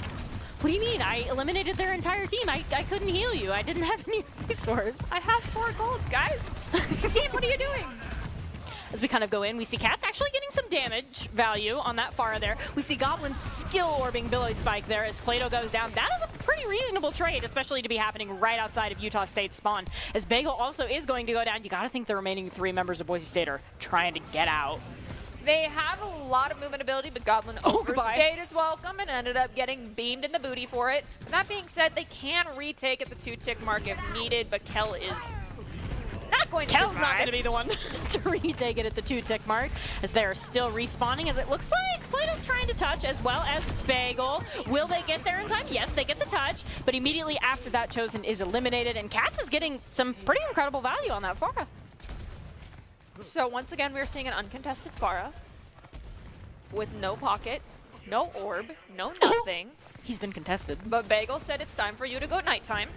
What do you mean? I eliminated their entire team. I couldn't heal you. I didn't have any resource. I have 4 golds, guys. Team, what are you doing? As we kind of go in, we see Cat's actually getting some damage value on that Pharah there. We see Goblin skill orbing Billy Spike there as Plato goes down. That is a pretty reasonable trade, especially to be happening right outside of Utah State's spawn. As Bagel also is going to go down, you got to think the remaining 3 members of Boise State are trying to get out. They have a lot of movement ability, but Goblin overstayed his welcome and ended up getting beamed in the booty for it. That being said, they can retake at the 2-tick mark if needed, but Kel is not going to Kel's survive. not going to be the one to retake it at the 2-tick mark, as they are still respawning, as it looks like Plato's trying to touch, as well as Bagel. Will they get there in time? Yes, they get the touch, but immediately after that, Chosen is eliminated, and Cats is getting some pretty incredible value on that Pharah. So once again, we're seeing an uncontested Pharah with no pocket, no orb, no nothing. He's been contested. But Bagel said it's time for you to go nighttime.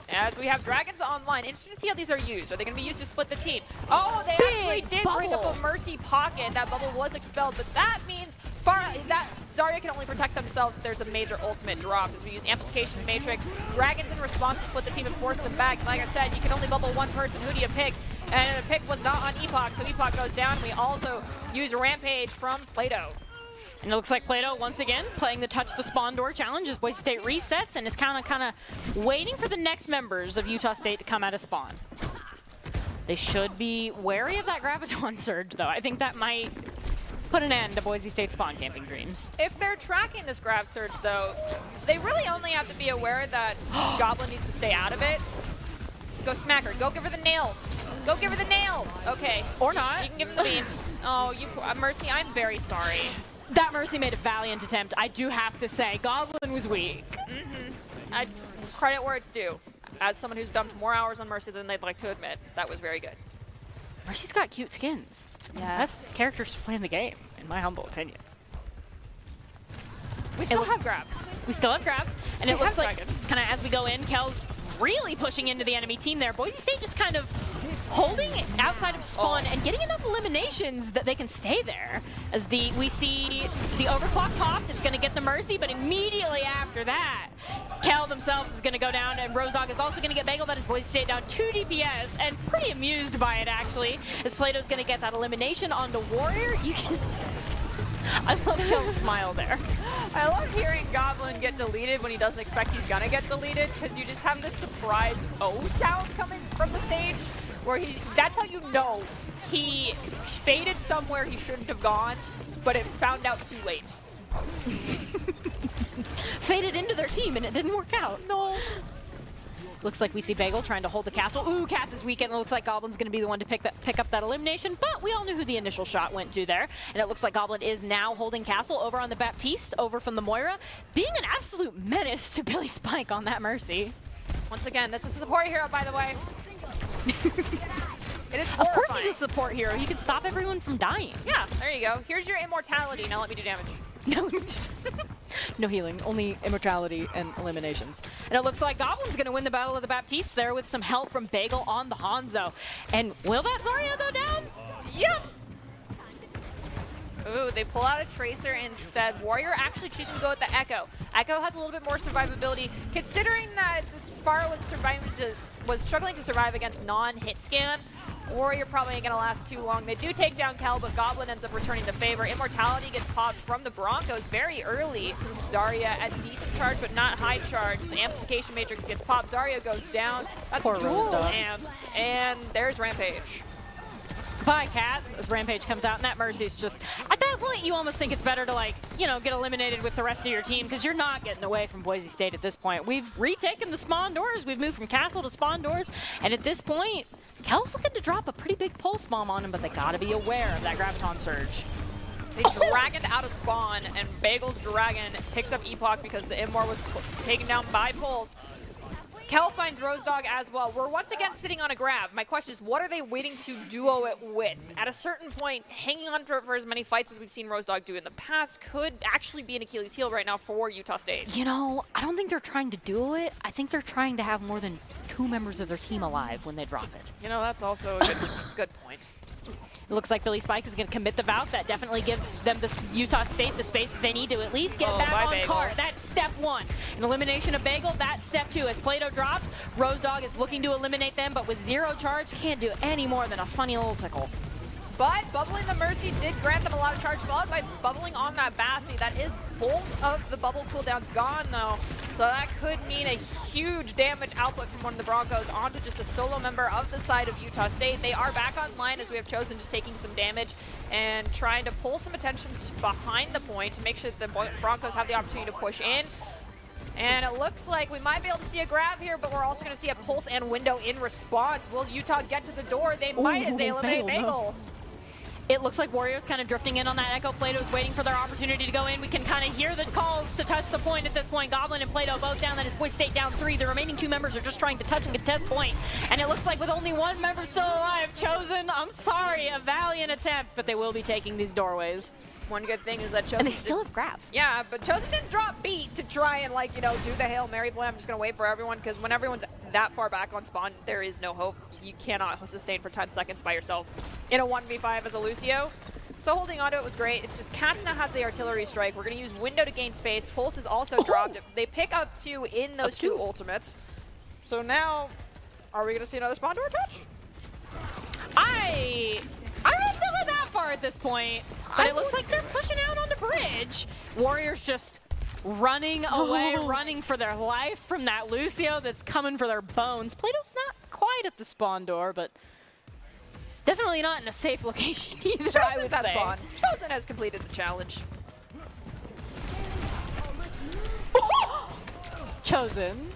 As we have Dragons online. Interesting to see how these are used. Are they going to be used to split the team? Oh, they actually did bring up a Mercy pocket. That bubble was expelled, but that means that Zarya can only protect themselves if there's a major ultimate dropped. As we use Amplification Matrix, Dragons in response to split the team and force them back. Like I said, you can only bubble one person. Who do you pick? And the pick was not on Epoch, so Epoch goes down. We also use Rampage from Plato. And it looks like Plato, once again, playing the Touch the Spawn Door challenge as Boise State resets and is kind of waiting for the next members of Utah State to come out of spawn. They should be wary of that Graviton Surge, though. I think that might put an end to Boise State spawn camping dreams. If they're tracking this Grav Surge, though, they really only have to be aware that Goblin needs to stay out of it. Go smack her. Go give her the nails. Go give her the nails. Okay. Or not. You can give him the beam. Oh, Mercy, I'm very sorry. That Mercy made a valiant attempt. I do have to say, Goblin was weak. I credit where it's due. As someone who's dumped more hours on Mercy than they'd like to admit, that was very good. Mercy's got cute skins. Best characters to play in the game, in my humble opinion. We still have Grab. We still have Grab, and it looks like, Dragons. kind of as we go in, Kel's really pushing into the enemy team there. Boise State just kind of holding outside of spawn and getting enough eliminations that they can stay there. As we see the overclock pop, it's going to get the Mercy, but immediately after that, Kel themselves is going to go down, and Rozog is also going to get Bagel. That is Boise State down 2 DPS, and pretty amused by it, actually, as Plato's going to get that elimination on the Warrior. You can... I love Kel's smile there. I love hearing Goblin get deleted when he doesn't expect he's gonna get deleted, because you just have this surprise O sound coming from the stage, where that's how you know he faded somewhere he shouldn't have gone, but it found out too late. Faded into their team and it didn't work out. No. Looks like we see Bagel trying to hold the castle. Ooh, Cats is weakened. It looks like Goblin's going to be the one to pick up that elimination, but we all knew who the initial shot went to there. And it looks like Goblin is now holding castle over on the Baptiste, over from the Moira, being an absolute menace to Billy Spike on that Mercy. Once again, this is a support hero, by the way. It is horrifying. Of course he's a support hero. He can stop everyone from dying. Yeah, there you go. Here's your immortality. Now let me do damage. No healing, only immortality and eliminations. And it looks like Goblin's going to win the Battle of the Baptiste there with some help from Bagel on the Hanzo. And will that Zarya go down? Yep. Ooh, they pull out a Tracer instead. Warrior actually choosing to go with the Echo. Echo has a little bit more survivability, considering that Sparrow was struggling to survive against non-hit scan. Warrior probably ain't gonna last too long. They do take down Cal, but Goblin ends up returning the favor. Immortality gets popped from the Broncos very early. Zarya at decent charge, but not high charge. The Amplification Matrix gets popped. Zarya goes down. That's Poor dual Rosedog. amps, and there's Rampage. Goodbye, Cats, as Rampage comes out, and that Mercy's just, at that point, you almost think it's better to, like, you know, get eliminated with the rest of your team, because you're not getting away from Boise State at this point. We've retaken the spawn doors, we've moved from castle to spawn doors, and at this point, Kel's looking to drop a pretty big pulse bomb on him, but they gotta be aware of that Graviton Surge. They dragoned out of spawn, and Bagel's Dragon picks up Epoch because the Immor was taken down by Pulse. Kel finds Rosedog as well. We're once again sitting on a grab. My question is, what are they waiting to duo it with? At a certain point, hanging on for as many fights as we've seen Rosedog do in the past could actually be an Achilles heel right now for Utah State. You know, I don't think they're trying to duo it. I think they're trying to have more than 2 members of their team alive when they drop it. You know, that's also a good point. It looks like Billy Spike is going to commit the Valk. That definitely gives them, Utah State, the space that they need to at least get back on Bagel. card. That's step 1. An elimination of Bagel, that's step 2. As Plato drops, Rosedog is looking to eliminate them, but with 0 charge, can't do any more than a funny little tickle. But bubbling the Mercy did grant them a lot of charge, followed by bubbling on that Bassi. That is both of the bubble cooldowns gone, though. So that could mean a huge damage output from one of the Broncos onto just a solo member of the side of Utah State. They are back online as we have chosen, just taking some damage and trying to pull some attention behind the point to make sure that the Broncos have the opportunity to push in. And it looks like we might be able to see a grab here, but we're also going to see a pulse and window in response. Will Utah get to the door? They might as they eliminate Bagel. No. It looks like Warriors kind of drifting in on that Echo. Plato's waiting for their opportunity to go in. We can kind of hear the calls to touch the point at this point. Goblin and Plato both down. That is Boise State down 3. The remaining 2 members are just trying to touch and contest point. And it looks like with only 1 member still alive, Chosen, I'm sorry, a valiant attempt, but they will be taking these doorways. One good thing is that Chosen... And they still have grab. Yeah, but Chosen didn't drop beat to try and, like, you know, do the Hail Mary play. I'm just going to wait for everyone, because when everyone's that far back on spawn, there is no hope. You cannot sustain for 10 seconds by yourself in a 1v5 as a Lucio. So holding onto it was great. It's just Cats now has the artillery strike. We're going to use window to gain space. Pulse is also dropped. They pick up 2 in those 2 ultimates. So now, are we going to see another spawn door touch? I don't know if they went that far at this point, but it looks like they're pushing out on the bridge. Warriors just running away, running for their life from that Lucio that's coming for their bones. Plato's not quite at the spawn door, but definitely not in a safe location either, I would say. Spawn. Chosen has completed the challenge. Chosen.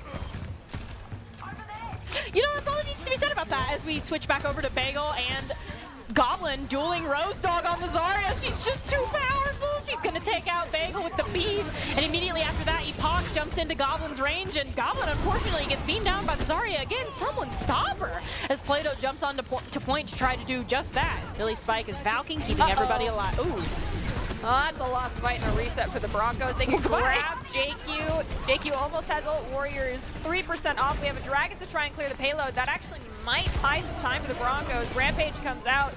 You know, that's all that needs to be said about that as we switch back over to Bagel and Goblin dueling Rosedog on the Zarya. She's just too powerful. She's going to take out Bagel with the beam. And immediately after that, Epoch jumps into Goblin's range. And Goblin, unfortunately, gets beamed down by the Zarya. Again, someone stop her. As Plato jumps on to point to try to do just that. As Billy Spike is Valking, keeping everybody alive. Ooh. Oh, that's a lost fight and a reset for the Broncos. They can grab JQ. JQ almost has ult. Warriors 3% off. We have a Dragons to try and clear the payload. That actually might buy some time for the Broncos. Rampage comes out.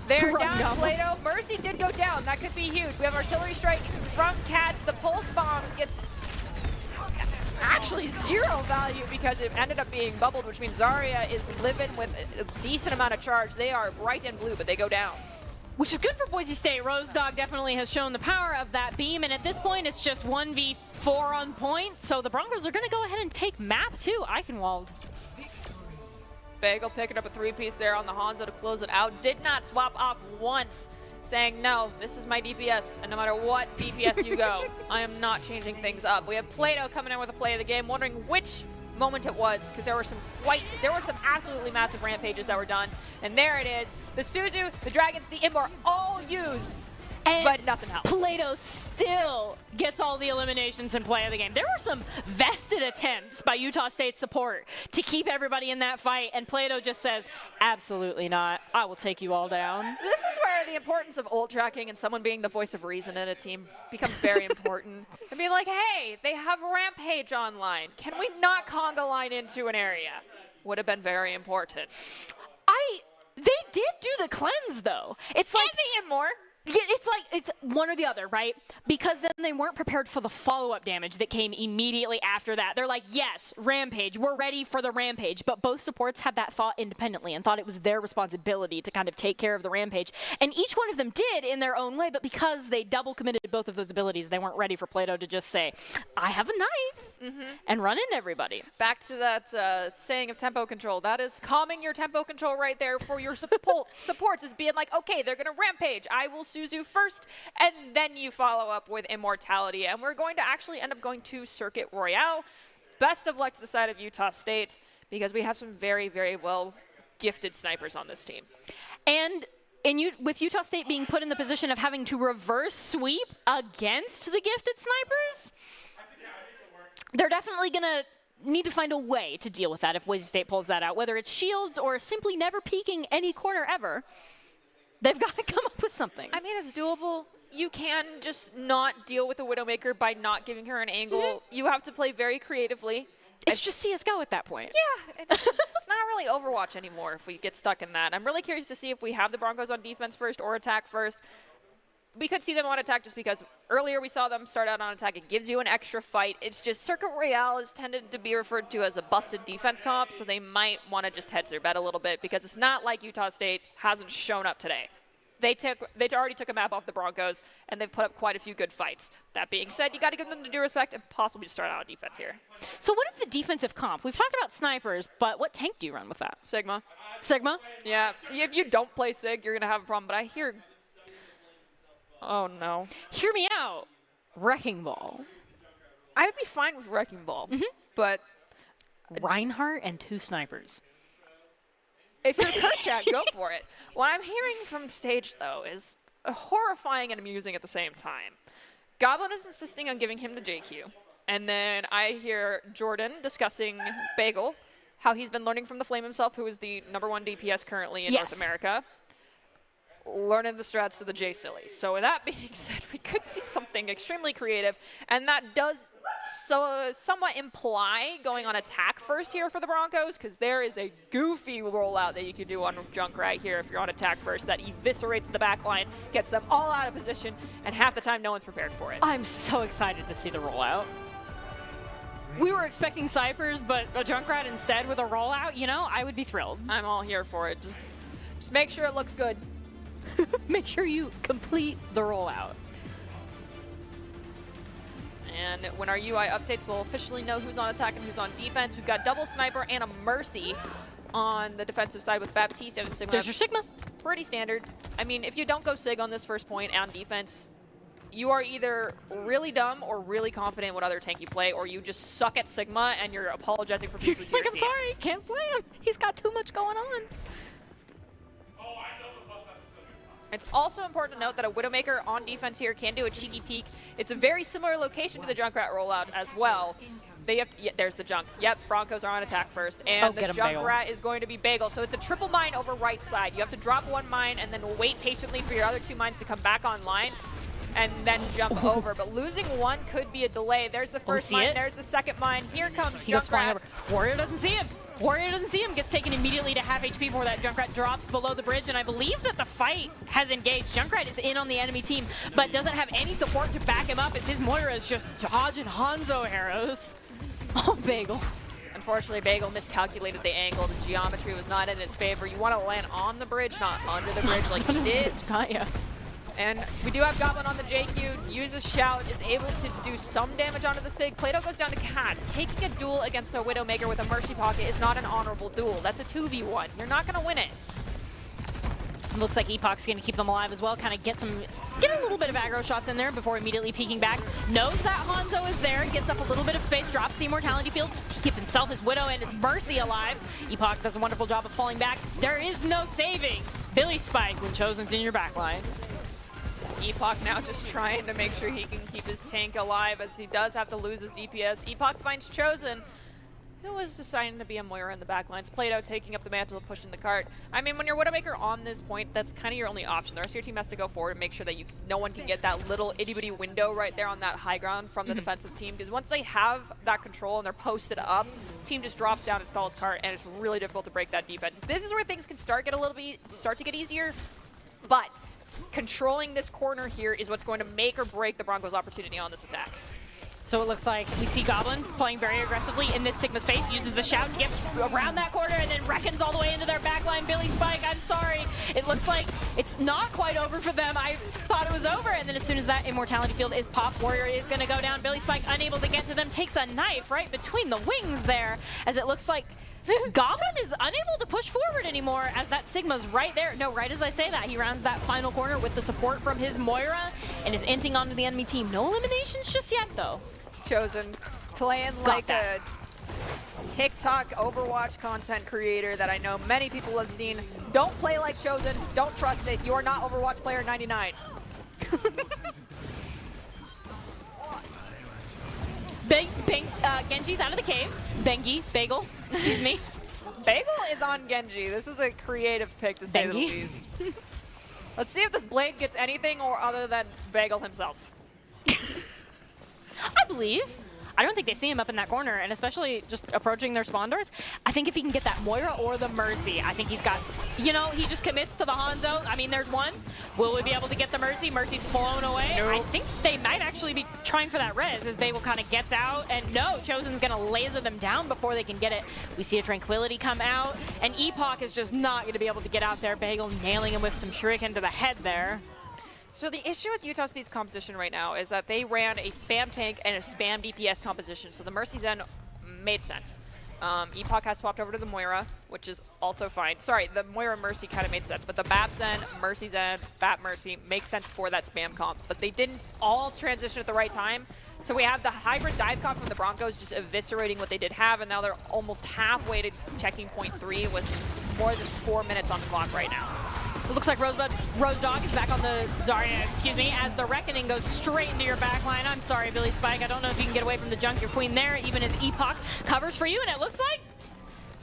They're down Plato. Mercy did go down. That could be huge. We have artillery strike from Cats. The pulse bomb gets actually 0 value because it ended up being bubbled, which means Zarya is living with a decent amount of charge. They are bright and blue, but they go down. Which is good for Boise State. Rosedog definitely has shown the power of that beam, and at this point, it's just 1v4 on point. So the Broncos are going to go ahead and take map 2, Eichenwald. Bagel picking up a 3-piece there on the Hanzo to close it out. Did not swap off once, saying, no, this is my DPS, and no matter what DPS you go, I am not changing things up. We have Plato coming in with a play of the game, wondering which moment it was, because there were some absolutely massive rampages that were done. And there it is. The Suzu, the Dragons, the Immor, all used, but nothing else. Plato still gets all the eliminations in play of the game. There were some vested attempts by Utah State support to keep everybody in that fight, and Plato just says, absolutely not. I will take you all down. This is where the importance of ult tracking and someone being the voice of reason in a team becomes very important. And being like, hey, they have Rampage online. Can we not conga line into an area? Would have been very important. They did do the cleanse, though. It's like the Immor. Yeah, it's one or the other, right? Because then they weren't prepared for the follow-up damage that came immediately after that. They're like, yes, Rampage, we're ready for the Rampage. But both supports had that thought independently and thought it was their responsibility to kind of take care of the Rampage. And each one of them did in their own way, but because they double committed both of those abilities, they weren't ready for Plato to just say, I have a knife, and run into everybody. Back to that saying of tempo control. That is calming your tempo control right there for your supports is being like, okay, they're going to Rampage. I will Suzu first, and then you follow up with Immortality. And we're going to actually end up going to Circuit Royale. Best of luck to the side of Utah State, because we have some very, very well gifted snipers on this team. And with Utah State being put in the position of having to reverse sweep against the gifted snipers, they're definitely going to need to find a way to deal with that if Boise State pulls that out, whether it's shields or simply never peeking any corner ever. They've got to come up with something. I mean, it's doable. You can just not deal with a Widowmaker by not giving her an angle. You have to play very creatively. It's just CSGO at that point. Yeah, it's not really Overwatch anymore if we get stuck in that. I'm really curious to see if we have the Broncos on defense first or attack first. We could see them on attack just because earlier we saw them start out on attack. It gives you an extra fight. It's just Circuit Royale is tended to be referred to as a busted defense comp, so they might want to just hedge their bet a little bit because it's not like Utah State hasn't shown up today. They already took a map off the Broncos, and they've put up quite a few good fights. That being said, you got to give them the due respect and possibly start out on defense here. So what is the defensive comp? We've talked about snipers, but what tank do you run with that? Sigma. Sigma? Yeah, if you don't play Sig, you're going to have a problem, but I hear... Oh, no. Hear me out. Wrecking Ball. I would be fine with Wrecking Ball, but... Reinhardt and 2 snipers. If you're Kerchak, go for it. What I'm hearing from stage, though, is horrifying and amusing at the same time. Goblin is insisting on giving him the JQ. And then I hear Jordan discussing Bagel, how he's been learning from the Flame himself, who is the #1 DPS currently in North America. Learning the strats to the J-Silly. So with that being said, we could see something extremely creative. And that does somewhat imply going on attack first here for the Broncos, because there is a goofy rollout that you can do on Junkrat here if you're on attack first that eviscerates the back line, gets them all out of position, and half the time no one's prepared for it. I'm so excited to see the rollout. We were expecting Cypers, but a Junkrat instead with a rollout, you know, I would be thrilled. I'm all here for it. Just make sure it looks good. Make sure you complete the rollout. And when our UI updates, we'll officially know who's on attack and who's on defense. We've got double sniper and a Mercy on the defensive side with Baptiste and Sigma. There's your Sigma. Pretty standard. I mean, if you don't go Sig on this first point on defense, you are either really dumb or really confident in what other tank you play, or you just suck at Sigma and you're apologizing profusely to your I'm team. sorry, can't play him. He's got too much going on. It's also important to note that a Widowmaker on defense here can do a cheeky peek. It's a very similar location to the Junkrat rollout as well. They have to, yeah, there's the Junk. Yep, Broncos are on attack first. And the Junkrat is going to be Bagel. So it's a triple mine over right side. You have to drop one mine and then wait patiently for your other 2 mines to come back online and then jump over. But losing one could be a delay. There's the first mine. There's the second mine. Here comes Junkrat. Warrior doesn't see him. Warrior doesn't see him, gets taken immediately to half HP before that Junkrat drops below the bridge, and I believe that the fight has engaged. Junkrat is in on the enemy team, but doesn't have any support to back him up as his Moira is just dodging Hanzo arrows. Oh, Bagel. Unfortunately, Bagel miscalculated the angle. The geometry was not in his favor. You want to land on the bridge, not under the bridge like he did. Not yet. And we do have Goblin on the JQ, uses Shout, is able to do some damage onto the Sig. Plato goes down to Cats. Taking a duel against a Widowmaker with a Mercy Pocket is not an honorable duel. That's a 2v1. You're not going to win it. Looks like Epoch's going to keep them alive as well, kind of get a little bit of aggro shots in there before immediately peeking back. Knows that Hanzo is there, gets up a little bit of space, drops the Immortality Field to keep himself, his Widow, and his Mercy alive. Epoch does a wonderful job of falling back. There is no saving Billy Spike when Chosen's in your backline. Epoch now just trying to make sure he can keep his tank alive as he does have to lose his DPS. Epoch finds Chosen, who was deciding to be a Moira in the backlines. Plato taking up the mantle of pushing the cart. I mean, when you're Widowmaker on this point, that's kind of your only option. The rest of your team has to go forward and make sure that no one can get that little itty-bitty window right there on that high ground from the defensive team. Because once they have that control and they're posted up, team just drops down and stalls cart, and it's really difficult to break that defense. This is where things can start to get easier, but controlling this corner here is what's going to make or break the Broncos' opportunity on this attack. So it looks like we see Goblin playing very aggressively in this Sigma space, uses the shout to get around that corner, and then reckons all the way into their backline. Billy Spike, I'm sorry. It looks like it's not quite over for them. I thought it was over, and then as soon as that Immortality Field is popped, Warrior is going to go down. Billy Spike unable to get to them, takes a knife right between the wings there, as it looks like Goblin is unable to push forward anymore as that Sigma's right there. No, right as I say that, he rounds that final corner with the support from his Moira and is inting onto the enemy team. No eliminations just yet, though. Chosen, playing like a TikTok Overwatch content creator that I know many people have seen. Don't play like Chosen. Don't trust it. You are not Overwatch player 99. Genji's out of the cave. Bagel, excuse me. Bagel is on Genji. This is a creative pick to say the least. Let's see if this Blade gets anything or other than Bagel himself. I believe. I don't think they see him up in that corner, and especially just approaching their spawn doors. I think if he can get that Moira or the Mercy, I think he's got, you know, he just commits to the Hanzo. I mean, there's one. Will we be able to get the Mercy? Mercy's flown away. No. I think they might actually be trying for that res as Bagel kind of gets out, and no, Chosen's going to laser them down before they can get it. We see a Tranquility come out, and Epoch is just not going to be able to get out there. Bagel nailing him with some shuriken to the head there. So the issue with Utah State's composition right now is that they ran a spam tank and a spam DPS composition, so the Mercy Zen made sense. Epoch has swapped over to the Moira, which is also fine. Sorry, the Moira Mercy kind of made sense, but the Bap Zen, Mercy Zen, Bap Mercy makes sense for that spam comp, but they didn't all transition at the right time. So we have the hybrid dive comp from the Broncos just eviscerating what they did have, and now they're almost halfway to checking point 3 with more than 4 minutes on the clock right now. It looks like Rose Dog is back on the Zarya, excuse me, as the Reckoning goes straight into your backline. I'm sorry, Billy Spike. I don't know if you can get away from the Junkyard Queen there, even as Epoch covers for you, and it looks like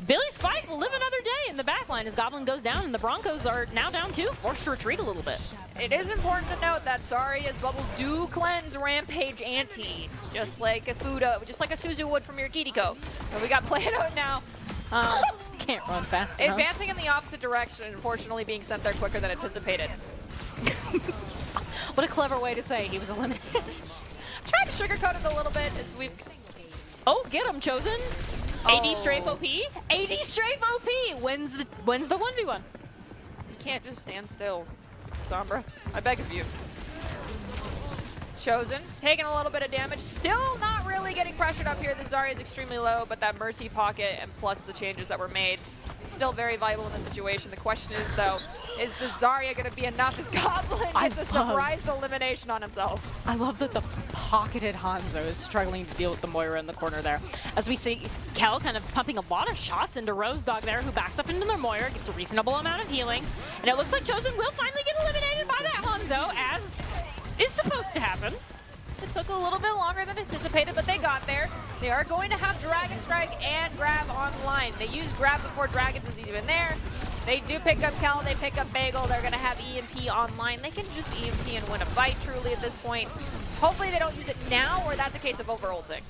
Billy Spike will live another day in the backline as Goblin goes down, and the Broncos are now down 2, forced to retreat a little bit. It is important to note that Zarya's bubbles do cleanse Rampage Anti, just like a Suzu would from your Kiriko. So we got played out now. Can't run fast enough. Advancing in the opposite direction, unfortunately being sent there quicker than anticipated. What a clever way to say he was eliminated. Tried to sugarcoat it a little bit as we've... Oh, get him, Chosen. Oh. AD Strafe OP. AD Strafe OP wins the 1v1. You can't just stand still, Sombra. I beg of you. Chosen, taking a little bit of damage, still not really getting pressured up here. The Zarya is extremely low, but that Mercy pocket and plus the changes that were made, still very vital in the situation. The question is, though, is the Zarya going to be enough as Goblin gets a surprise elimination on himself? I love that the pocketed Hanzo is struggling to deal with the Moira in the corner there. As we see Kel kind of pumping a lot of shots into Rose Dog there, who backs up into their Moira, gets a reasonable amount of healing, and it looks like Chosen will finally get eliminated by that Hanzo, as is supposed to happen. It took a little bit longer than anticipated, but they got there. They are going to have Dragon Strike and Grab online. They used Grab before Dragons is even there. They do pick up Cal, they pick up Bagel. They're going to have EMP online. They can just EMP and win a fight truly at this point. Hopefully they don't use it now, or that's a case of over-ulting.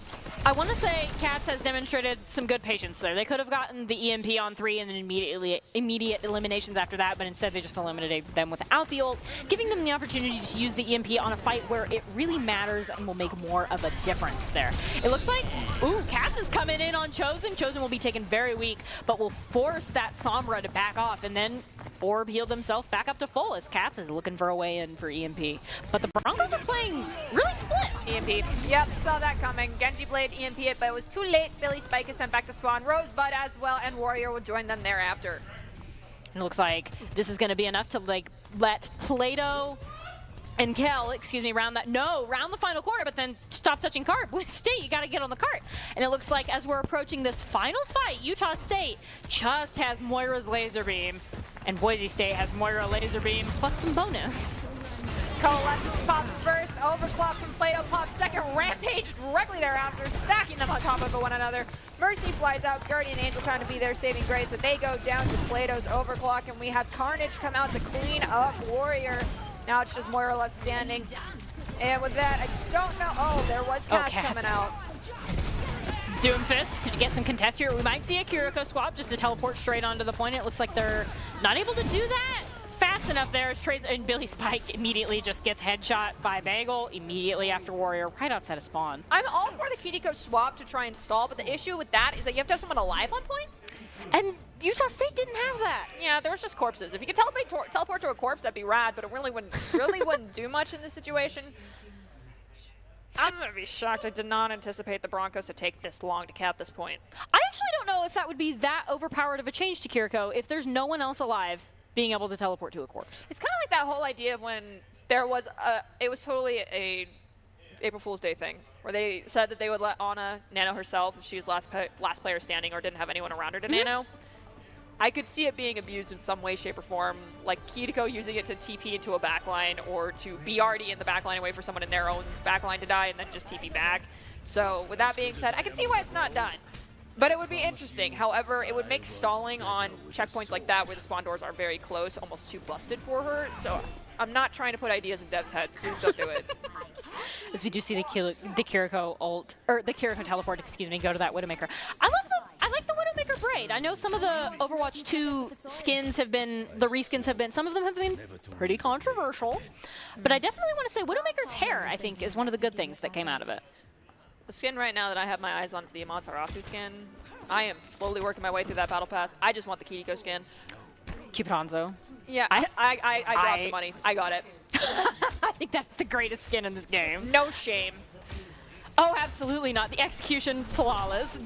I want to say Cats has demonstrated some good patience there. They could have gotten the EMP on 3 and then immediate eliminations after that, but instead they just eliminated them without the ult, giving them the opportunity to use the EMP on a fight where it really matters and will make more of a difference there. It looks like, ooh, Cats is coming in on Chosen. Chosen will be taken very weak, but will force that Sombra to back off, and then Orb healed himself back up to full as Cats is looking for a way in for EMP. But the Broncos are playing really split. EMP. Yep, saw that coming. Genji Blade EMP it, but it was too late. Billy Spike is sent back to spawn. Rosebud as well, and Warrior will join them thereafter. It looks like this is going to be enough to let Plato and Kel, excuse me, round the final corner, but then stop touching cart. With State, you got to get on the cart. And it looks like as we're approaching this final fight, Utah State just has Moira's laser beam, and Boise State has Moira laser beam plus some bonus. Coalescence pop first, overclock from Plato pop second, Rampage directly thereafter, stacking them on top of one another. Mercy flies out, Guardian Angel trying to be their saving grace, but they go down to Plato's overclock, and we have Carnage come out to clean up Warrior. Now it's just Moira left standing. And with that, I don't know. Oh, there was Cats coming out. Doomfist to get some contest here. We might see a Kiriko swap just to teleport straight onto the point. It looks like they're not able to do that. fast enough there as Trace and Billy Spike immediately just gets headshot by Bagel immediately after Warrior right outside of spawn. I'm all for the Kiriko swap to try and stall, but the issue with that is that you have to have someone alive on point. And Utah State didn't have that. Yeah, there was just corpses. If you could teleport to a corpse, that'd be rad, but it really wouldn't do much in this situation. I'm going to be shocked. I did not anticipate the Broncos to take this long to cap this point. I actually don't know if that would be that overpowered of a change to Kiriko if there's no one else alive being able to teleport to a corpse. It's kind of like that whole idea of when there was it was totally a April Fool's Day thing, where they said that they would let Ana nano herself if she was last player standing or didn't have anyone around her to nano. I could see it being abused in some way, shape, or form, like Kiriko using it to TP into a backline or to be already in the backline and wait for someone in their own backline to die and then just TP back. So with that being said, I can see why it's not done. But it would be interesting. However, it would make stalling on checkpoints like that where the spawn doors are very close almost too busted for her. So I'm not trying to put ideas in devs' heads. Please don't do it. As we do see the Kiriko ult, or the Kiriko teleport, excuse me, go to that Widowmaker. I like the Widowmaker braid. I know some of the Overwatch 2 skins have been, the reskins have been, some of them have been pretty controversial. But I definitely want to say Widowmaker's hair, I think, is one of the good things that came out of it. The skin right now that I have my eyes on is the Amaterasu skin. I am slowly working my way through that battle pass. I just want the Kiriko skin. Cupid Hanzo. Yeah, I dropped the money. I got it. I think that's the greatest skin in this game. No shame. Oh, absolutely not. The execution, flawless.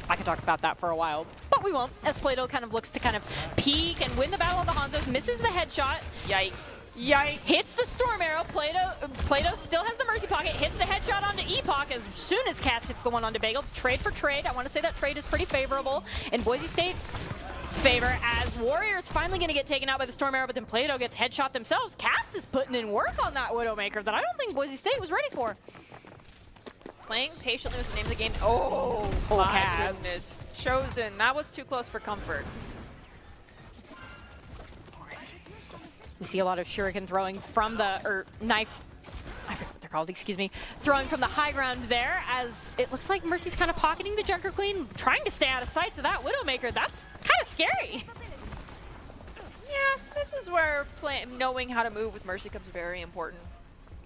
I could talk about that for a while, but we won't, as Plato kind of looks to kind of peek and win the battle of the Hanzos, misses the headshot. Yikes. Yikes. Hits the Storm Arrow. Plato still has the Mercy Pocket, hits the headshot onto Epoch as soon as Cats hits the one onto Bagel. Trade for trade. I want to say that trade is pretty favorable in Boise State's favor as Warriors finally going to get taken out by the Storm Arrow, but then Plato gets headshot themselves. Cats is putting in work on that Widowmaker that I don't think Boise State was ready for. Playing patiently was the name of the game. Oh, my Cats. goodness. Chosen. That was too close for comfort. We see a lot of shuriken throwing from the, or knife, I forget what they're called, excuse me, throwing from the high ground there as it looks like Mercy's kind of pocketing the Junker Queen, trying to stay out of sight of that Widowmaker. That's kind of scary. Yeah, this is where knowing how to move with Mercy comes very important.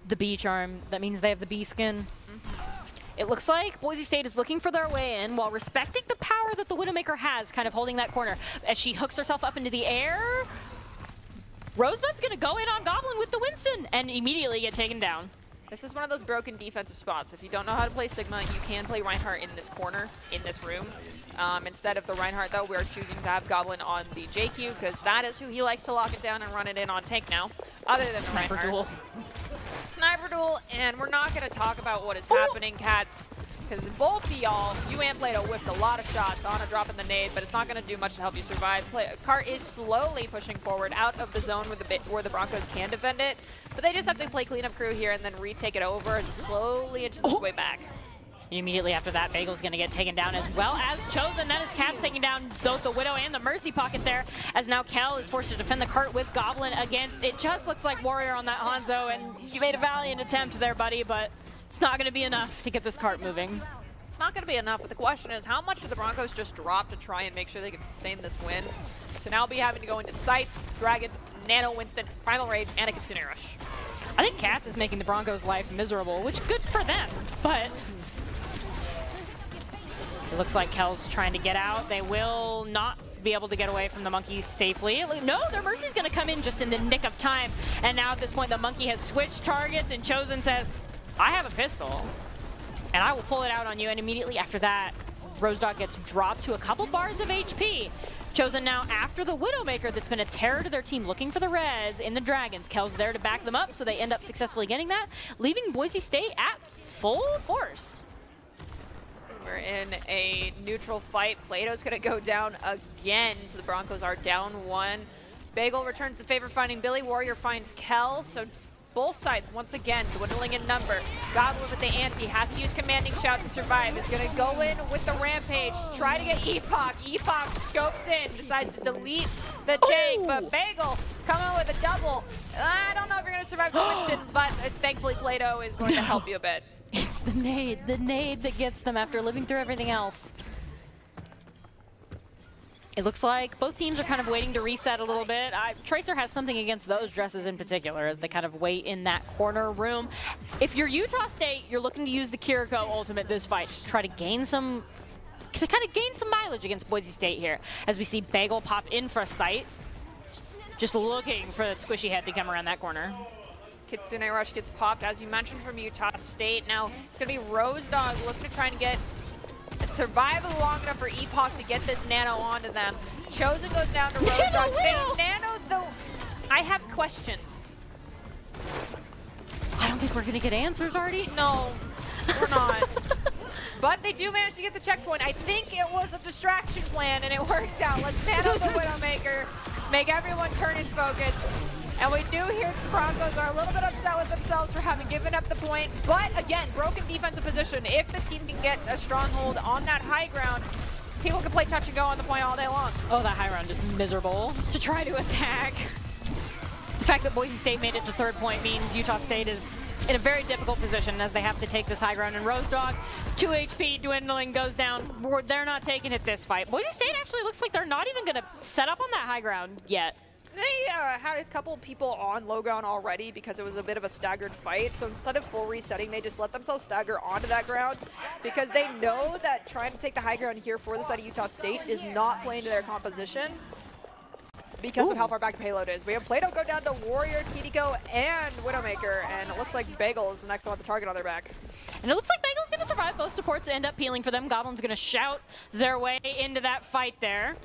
The B charm, that means they have the B skin. It looks like Boise State is looking for their way in while respecting the power that the Widowmaker has, kind of holding that corner. As she hooks herself up into the air, Rosebud's going to go in on Goblin with the Winston and immediately get taken down. This is one of those broken defensive spots. If you don't know how to play Sigma, you can play Reinhardt in this corner, in this room. Instead of the Reinhardt, though, we're choosing to have Goblin on the JQ because that is who he likes to lock it down and run it in on tank now, other than Sniper Reinhardt. duel. Sniper duel, and we're not going to talk about what is happening, Cats, because both of y'all, you and Plato, whiffed a lot of shots on a drop in the nade, but it's not going to do much to help you survive. Cart is slowly pushing forward out of the zone where the Broncos can defend it, but they just have to play cleanup crew here and then retake it over as it slowly inches its way back. And immediately after that, Bagel's going to get taken down as well as Chosen. That is Cats taking down both the Widow and the Mercy Pocket there, as now Kel is forced to defend the cart with Goblin against. It just looks like Warrior on that Hanzo, and you made a valiant attempt there, buddy, but it's not going to be enough to get this cart moving. It's not going to be enough, but the question is, how much do the Broncos just drop to try and make sure they can sustain this win? To now be having to go into Sights, Dragons, Nano Winston, Primal Rage, and a Kitsune Rush. I think Cats is making the Broncos' life miserable, which good for them, but it looks like Kel's trying to get out. They will not be able to get away from the Monkeys safely. No, their Mercy's going to come in just in the nick of time. And now at this point, the Monkey has switched targets, and Chosen says, I have a pistol, and I will pull it out on you. And immediately after that, Rosedog gets dropped to a couple bars of HP. Chosen now after the Widowmaker that's been a terror to their team, looking for the res in the Dragons. Kel's there to back them up, so they end up successfully getting that, leaving Boise State at full force. We're in a neutral fight. Plato's going to go down again, so the Broncos are down one. Bagel returns the favor, finding Billy. Warrior finds Kel, so both sides once again dwindling in number. Goblin with the ante has to use Commanding Shout to survive. Is going to go in with the Rampage, try to get Epoch. Epoch scopes in, decides to delete the tank, but Bagel coming with a double. I don't know if you're going to survive the Winston, but thankfully Plato is going to help you a bit. It's the nade that gets them after living through everything else. It looks like both teams are kind of waiting to reset a little bit. Tracer has something against those dresses in particular as they kind of wait in that corner room. If you're Utah State, you're looking to use the Kiriko ultimate this fight to try to gain some mileage against Boise State here. As we see Bagel pop in for a sight, just looking for the squishy head to come around that corner. Kitsune Rush gets popped, as you mentioned, from Utah State. Now it's going to be Rose Dog looking to try and get survival long enough for Epoch to get this Nano onto them. Chosen goes down to Rose Dog. Nano, though, I have questions. I don't think we're going to get answers, Artie. No, we're not. But they do manage to get the checkpoint. I think it was a distraction plan, and it worked out. Let's Nano the Widowmaker, make everyone turn in focus. And we do hear the Broncos are a little bit upset with themselves for having given up the point. But again, broken defensive position. If the team can get a stronghold on that high ground, people can play touch and go on the point all day long. Oh, that high ground is miserable to try to attack. The fact that Boise State made it to third point means Utah State is in a very difficult position as they have to take this high ground. And Rose Dog, 2 HP dwindling, goes down. They're not taking it this fight. Boise State actually looks like they're not even going to set up on that high ground yet. They had a couple people on low ground already because it was a bit of a staggered fight. So instead of full resetting, they just let themselves stagger onto that ground because they know that trying to take the high ground here for the side of Utah State is not playing to their composition because of how far back the payload is. We have Plato go down to Warrior, Kiriko, and Widowmaker, and it looks like Bagel is the next one with the target on their back. And it looks like Bagel's going to survive. Both supports end up peeling for them. Goblin's going to shout their way into that fight there.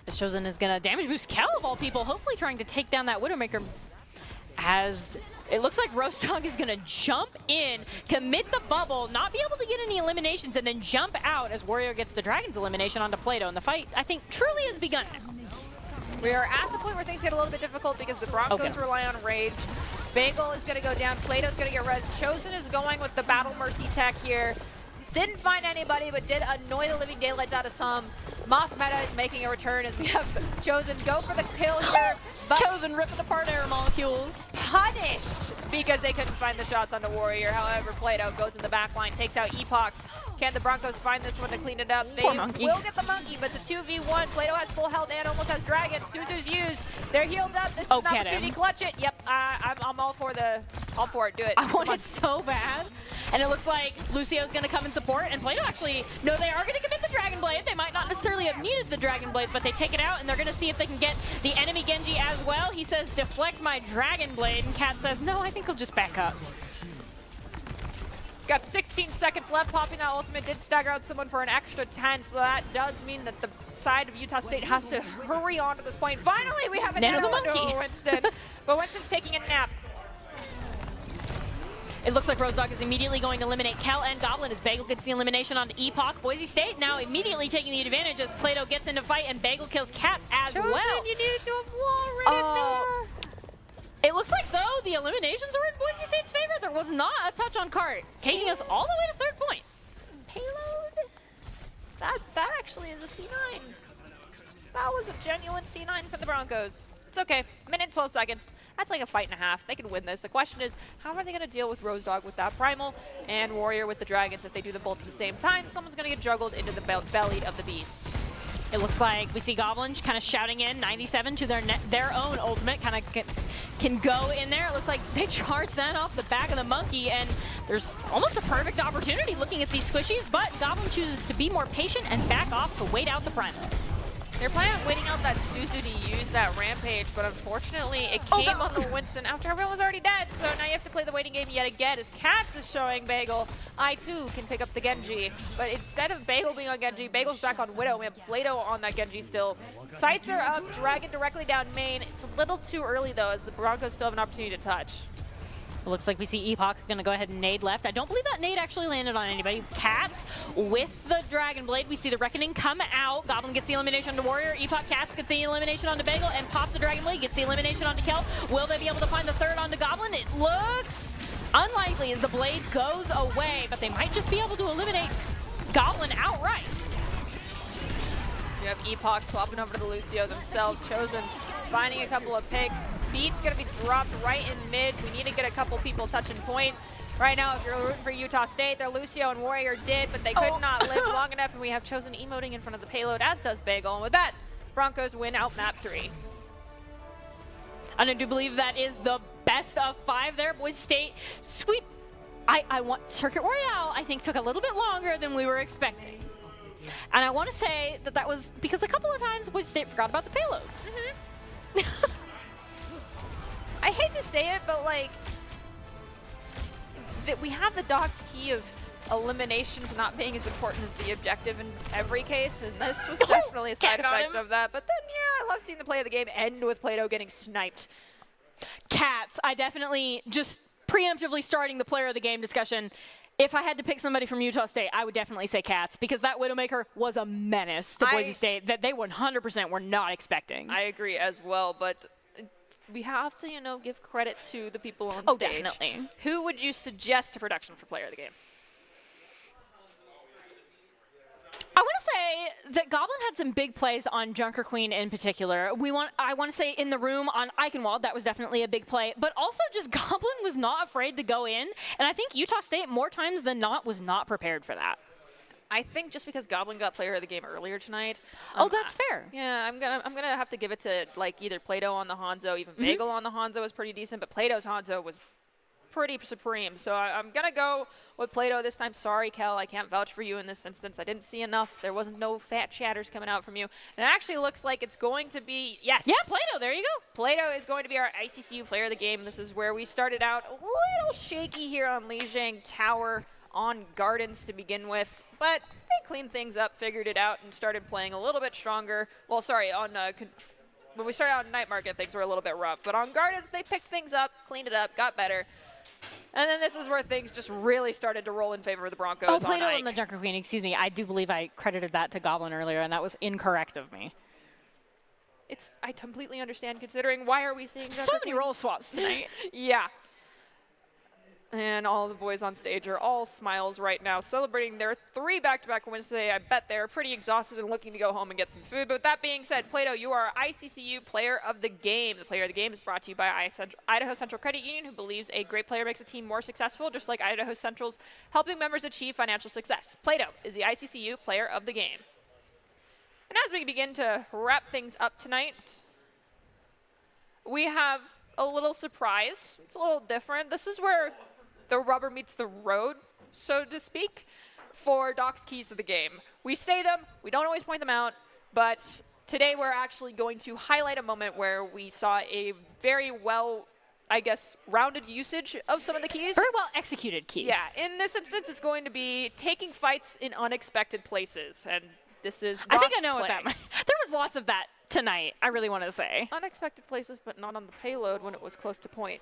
This Chosen is going to damage boost Kel, of all people, hopefully trying to take down that Widowmaker. As it looks like Roast Dog is going to jump in, commit the bubble, not be able to get any eliminations, and then jump out as Warrior gets the Dragon's elimination onto Plato. And the fight, I think, truly has begun. We are at the point where things get a little bit difficult because the Broncos rely on Rage. Bagel is going to go down. Plato's going to get res. Chosen is going with the Battle Mercy tech here. Didn't find anybody, but did annoy the living daylights out of some. Moth Meta is making a return as we have Chosen go for the kill here. But Chosen ripping apart air molecules. Punished because they couldn't find the shots onto Warrior. However, Plato goes in the back line, takes out Epoch. Can the Broncos find this one to clean it up? They will get the monkey, but it's a 2v1. Plato has full health and almost has Dragon. Suzu's used. They're healed up. This is an opportunity to clutch it. Yep, I'm all for it. Do it. I want it so bad. And it looks like Lucio's going to come and support. And Plato actually, no, they are going to commit the Dragon Blade. They might not necessarily have needed the Dragon Blade, but they take it out, and they're going to see if they can get the enemy Genji as well. He says, deflect my Dragon Blade. And Kat says, no, I think he'll just back up. Got 16 seconds left. Popping that ultimate did stagger out someone for an extra 10, so that does mean that the side of Utah State has to hurry on to this point. Finally, we have a Nano the monkey. Winston, but Winston's taking a nap. It looks like Rose Dog is immediately going to eliminate Kel and Goblin as Bagel gets the elimination onto Epoch. Boise State now immediately taking the advantage as Plato gets into fight and Bagel kills Kat as Chosen, well. You needed to have wall right there. It looks like, though, the eliminations were in Boise State's favor. There was not a touch on cart, taking us all the way to third point. Payload? That actually is a C9. That was a genuine C9 for the Broncos. It's okay. Minute and 12 seconds. That's like a fight and a half. They can win this. The question is, how are they going to deal with Rose Dog with that Primal and Warrior with the Dragons? If they do them both at the same time, someone's going to get juggled into the belly of the beast. It looks like we see Goblin kind of shouting in 97 to their own ultimate, kind of can go in there. It looks like they charge that off the back of the monkey, and there's almost a perfect opportunity looking at these squishies, but Goblin chooses to be more patient and back off to wait out the Primal. They're planning on waiting out that Suzu to use that Rampage, but unfortunately it came on the Winston after everyone was already dead, so now you have to play the waiting game yet again as Katz is showing Bagel, I too can pick up the Genji, but instead of Bagel being on Genji, Bagel's back on Widow. We have Plato on that Genji still. Sights are up, Dragon directly down main. It's a little too early though, as the Broncos still have an opportunity to touch. It looks like we see Epoch going to go ahead and nade left. I don't believe that nade actually landed on anybody. Katz with the Dragon Blade. We see the Reckoning come out. Goblin gets the elimination onto Warrior. Epoch Katz gets the elimination onto Bagel and pops the Dragon Blade, gets the elimination onto Kel. Will they be able to find the third onto Goblin? It looks unlikely as the blade goes away, but they might just be able to eliminate Goblin outright. You have Epoch swapping over to the Lucio themselves. Chosen finding a couple of picks. Beat's going to be dropped right in mid. We need to get a couple people touching point. Right now, if you're rooting for Utah State, their Lucio and Warrior did, but they could not live long enough, and we have chosen emoting in front of the payload, as does Bagel. And with that, Broncos win out map 3. And I do believe that is the best of 5 there. Boise State sweep. I want Circuit Royale, I think, took a little bit longer than we were expecting. And I want to say that that was because a couple of times Boise State forgot about the payload. I hate to say it, but like, we have the Doc's key of eliminations not being as important as the objective in every case, and this was definitely a side effect of that. But then, yeah, I love seeing the play of the game end with Plato getting sniped. Cats, I definitely just preemptively starting the player of the game discussion. If I had to pick somebody from Utah State, I would definitely say Cats, because that Widowmaker was a menace to Boise State that they 100% were not expecting. I agree as well, but we have to, you know, give credit to the people on stage. Oh, definitely. Who would you suggest to production for player of the game? I want to say that Goblin had some big plays on Junker Queen in particular. I want to say in the room on Eichenwald, that was definitely a big play. But also just Goblin was not afraid to go in. And I think Utah State, more times than not, was not prepared for that. I think just because Goblin got player of the game earlier tonight. Oh, that's fair. Yeah, I'm gonna have to give it to like either Plato on the Hanzo, even Bagel on the Hanzo was pretty decent, but Plato's Hanzo was pretty supreme. So I'm gonna go with Plato this time. Sorry, Kel, I can't vouch for you in this instance. I didn't see enough. There wasn't no fat chatters coming out from you. And it actually looks like it's going to be, yes. Yeah, Plato, there you go. Plato is going to be our ICCU player of the game. This is where we started out a little shaky here on Lijiang Tower on Gardens to begin with. But they cleaned things up, figured it out, and started playing a little bit stronger. Well, sorry, on when we started out in Night Market, things were a little bit rough. But on Gardens, they picked things up, cleaned it up, got better. And then this is where things just really started to roll in favor of the Broncos. Oh, Plato and the Junker Queen, excuse me. I do believe I credited that to Goblin earlier, and that was incorrect of me. I completely understand, considering why are we seeing so many roll swaps tonight. Yeah. And all the boys on stage are all smiles right now, celebrating their 3 back-to-back wins today. I bet they're pretty exhausted and looking to go home and get some food. But with that being said, Plato, you are ICCU Player of the Game. The Player of the Game is brought to you by Idaho Central Credit Union, who believes a great player makes a team more successful, just like Idaho Central's helping members achieve financial success. Plato is the ICCU Player of the Game. And as we begin to wrap things up tonight, we have a little surprise. It's a little different. This is where the rubber meets the road, so to speak, for Doc's keys to the game. We say them, we don't always point them out, but today we're actually going to highlight a moment where we saw a very well, I guess, rounded usage of some of the keys. Very well executed key. Yeah, in this instance, it's going to be taking fights in unexpected places, and this is Doc's I think I know play. what that meant. There was lots of that tonight, I really want to say. Unexpected places, but not on the payload when it was close to point.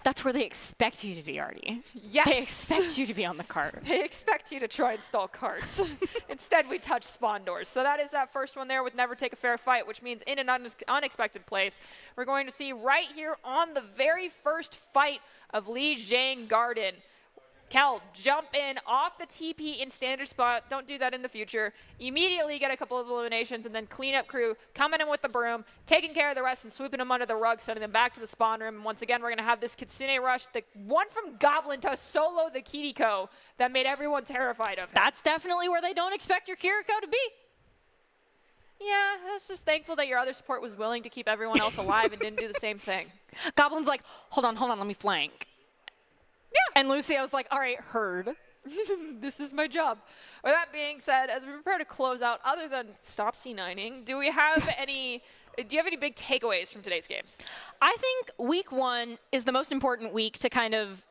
That's where they expect you to be, Artie. Yes. They expect you to be on the cart. They expect you to try and stall carts. Instead, we touch spawn doors. So that is that first one there with Never Take a Fair Fight, which means in an unexpected place. We're going to see right here on the very first fight of Lijiang Garden. Kel, jump in off the TP in standard spot. Don't do that in the future. Immediately get a couple of eliminations, and then cleanup crew coming in with the broom, taking care of the rest and sweeping them under the rug, sending them back to the spawn room. And once again, we're going to have this Kitsune rush, the one from Goblin to solo the Kiriko that made everyone terrified of him. That's definitely where they don't expect your Kiriko to be. Yeah, I was just thankful that your other support was willing to keep everyone else alive and didn't do the same thing. Goblin's like, hold on, let me flank. Yeah. And Lucio's like, all right, heard. This is my job. With that being said, as we prepare to close out, other than stop C9ing, do you have any big takeaways from today's games? I think week 1 is the most important week to kind of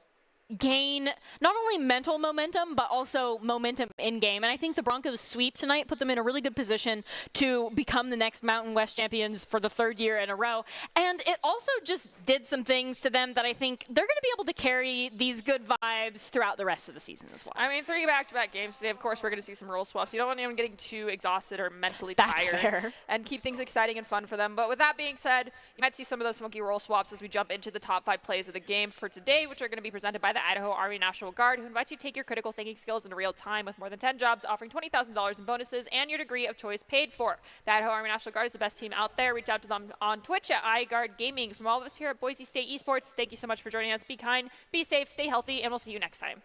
gain not only mental momentum, but also momentum in-game. And I think the Broncos sweep tonight put them in a really good position to become the next Mountain West champions for the 3rd year in a row. And it also just did some things to them that I think they're going to be able to carry these good vibes throughout the rest of the season as well. I mean, 3 back-to-back games today. Of course, we're going to see some role swaps. You don't want anyone getting too exhausted or mentally That's tired. fair. And keep things exciting and fun for them. But with that being said, you might see some of those smoky role swaps as we jump into the top 5 plays of the game for today, which are going to be presented by the the Idaho Army National Guard, who invites you to take your critical thinking skills into real time with more than 10 jobs, offering $20,000 in bonuses and your degree of choice paid for. The Idaho Army National Guard is the best team out there. Reach out to them on Twitch at iGuard Gaming. From all of us here at Boise State Esports, thank you so much for joining us. Be kind, be safe, stay healthy, and we'll see you next time.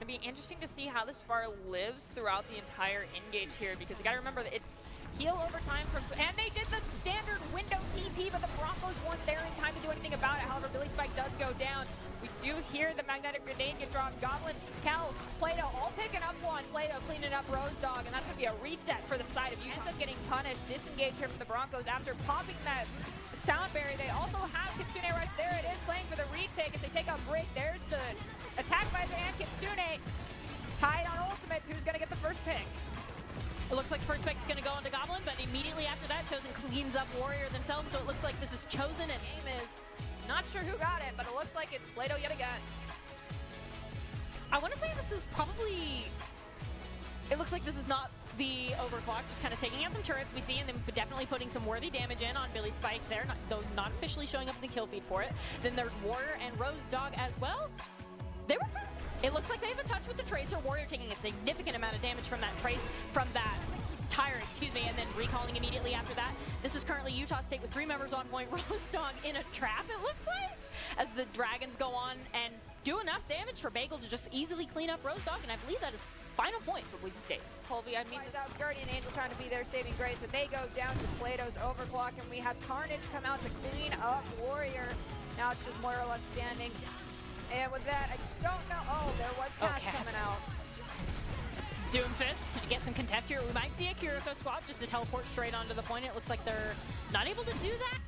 It'll be interesting to see how this far lives throughout the entire engage here, because you got to remember that it's heal over time from, and they did the standard window TP, but the Broncos weren't there in time to do anything about it. However, Billy Spike does go down. We do hear the magnetic grenade get drawn. Goblin, Cal, Plato all picking up one. Plato cleaning up Rose Dog, and that's going to be a reset for the side of Utah. Ends up getting punished, disengaged here from the Broncos after popping that sound barrier. They also have Kitsune Rush. There it is, playing for the retake as they take a break. There's the attack by the hand. Kitsune tied on ultimates. Who's going to get the first pick? It looks like first pick's going to go onto Goblin, but immediately after that, Chosen cleans up Warrior themselves, so it looks like this is Chosen, and Game is not sure who got it, but it looks like it's Plato yet again. I want to say this is probably, it looks like this is not the overclock, just kind of taking out some turrets. We see them definitely putting some worthy damage in on Billy Spike there, though not officially showing up in the kill feed for it. Then there's Warrior and Rose Dog as well. They were, it looks like they have a touch with the Tracer. Warrior taking a significant amount of damage from that tire, and then recalling immediately after that. This is currently Utah State with 3 members on point. Rose Dog in a trap, it looks like, as the Dragons go on and do enough damage for Bagel to just easily clean up Rose Dog, and I believe that is final point for Boise State. Colby, I mean, without Guardian Angel trying to be their saving grace, but they go down to Plato's overclock, and we have Carnage come out to clean up Warrior. Now it's just Moira left standing. And with that, I don't know. Oh, there was Cats coming out. Doomfist to get some contest here. We might see a Kiriko swap just to teleport straight onto the point. It looks like they're not able to do that.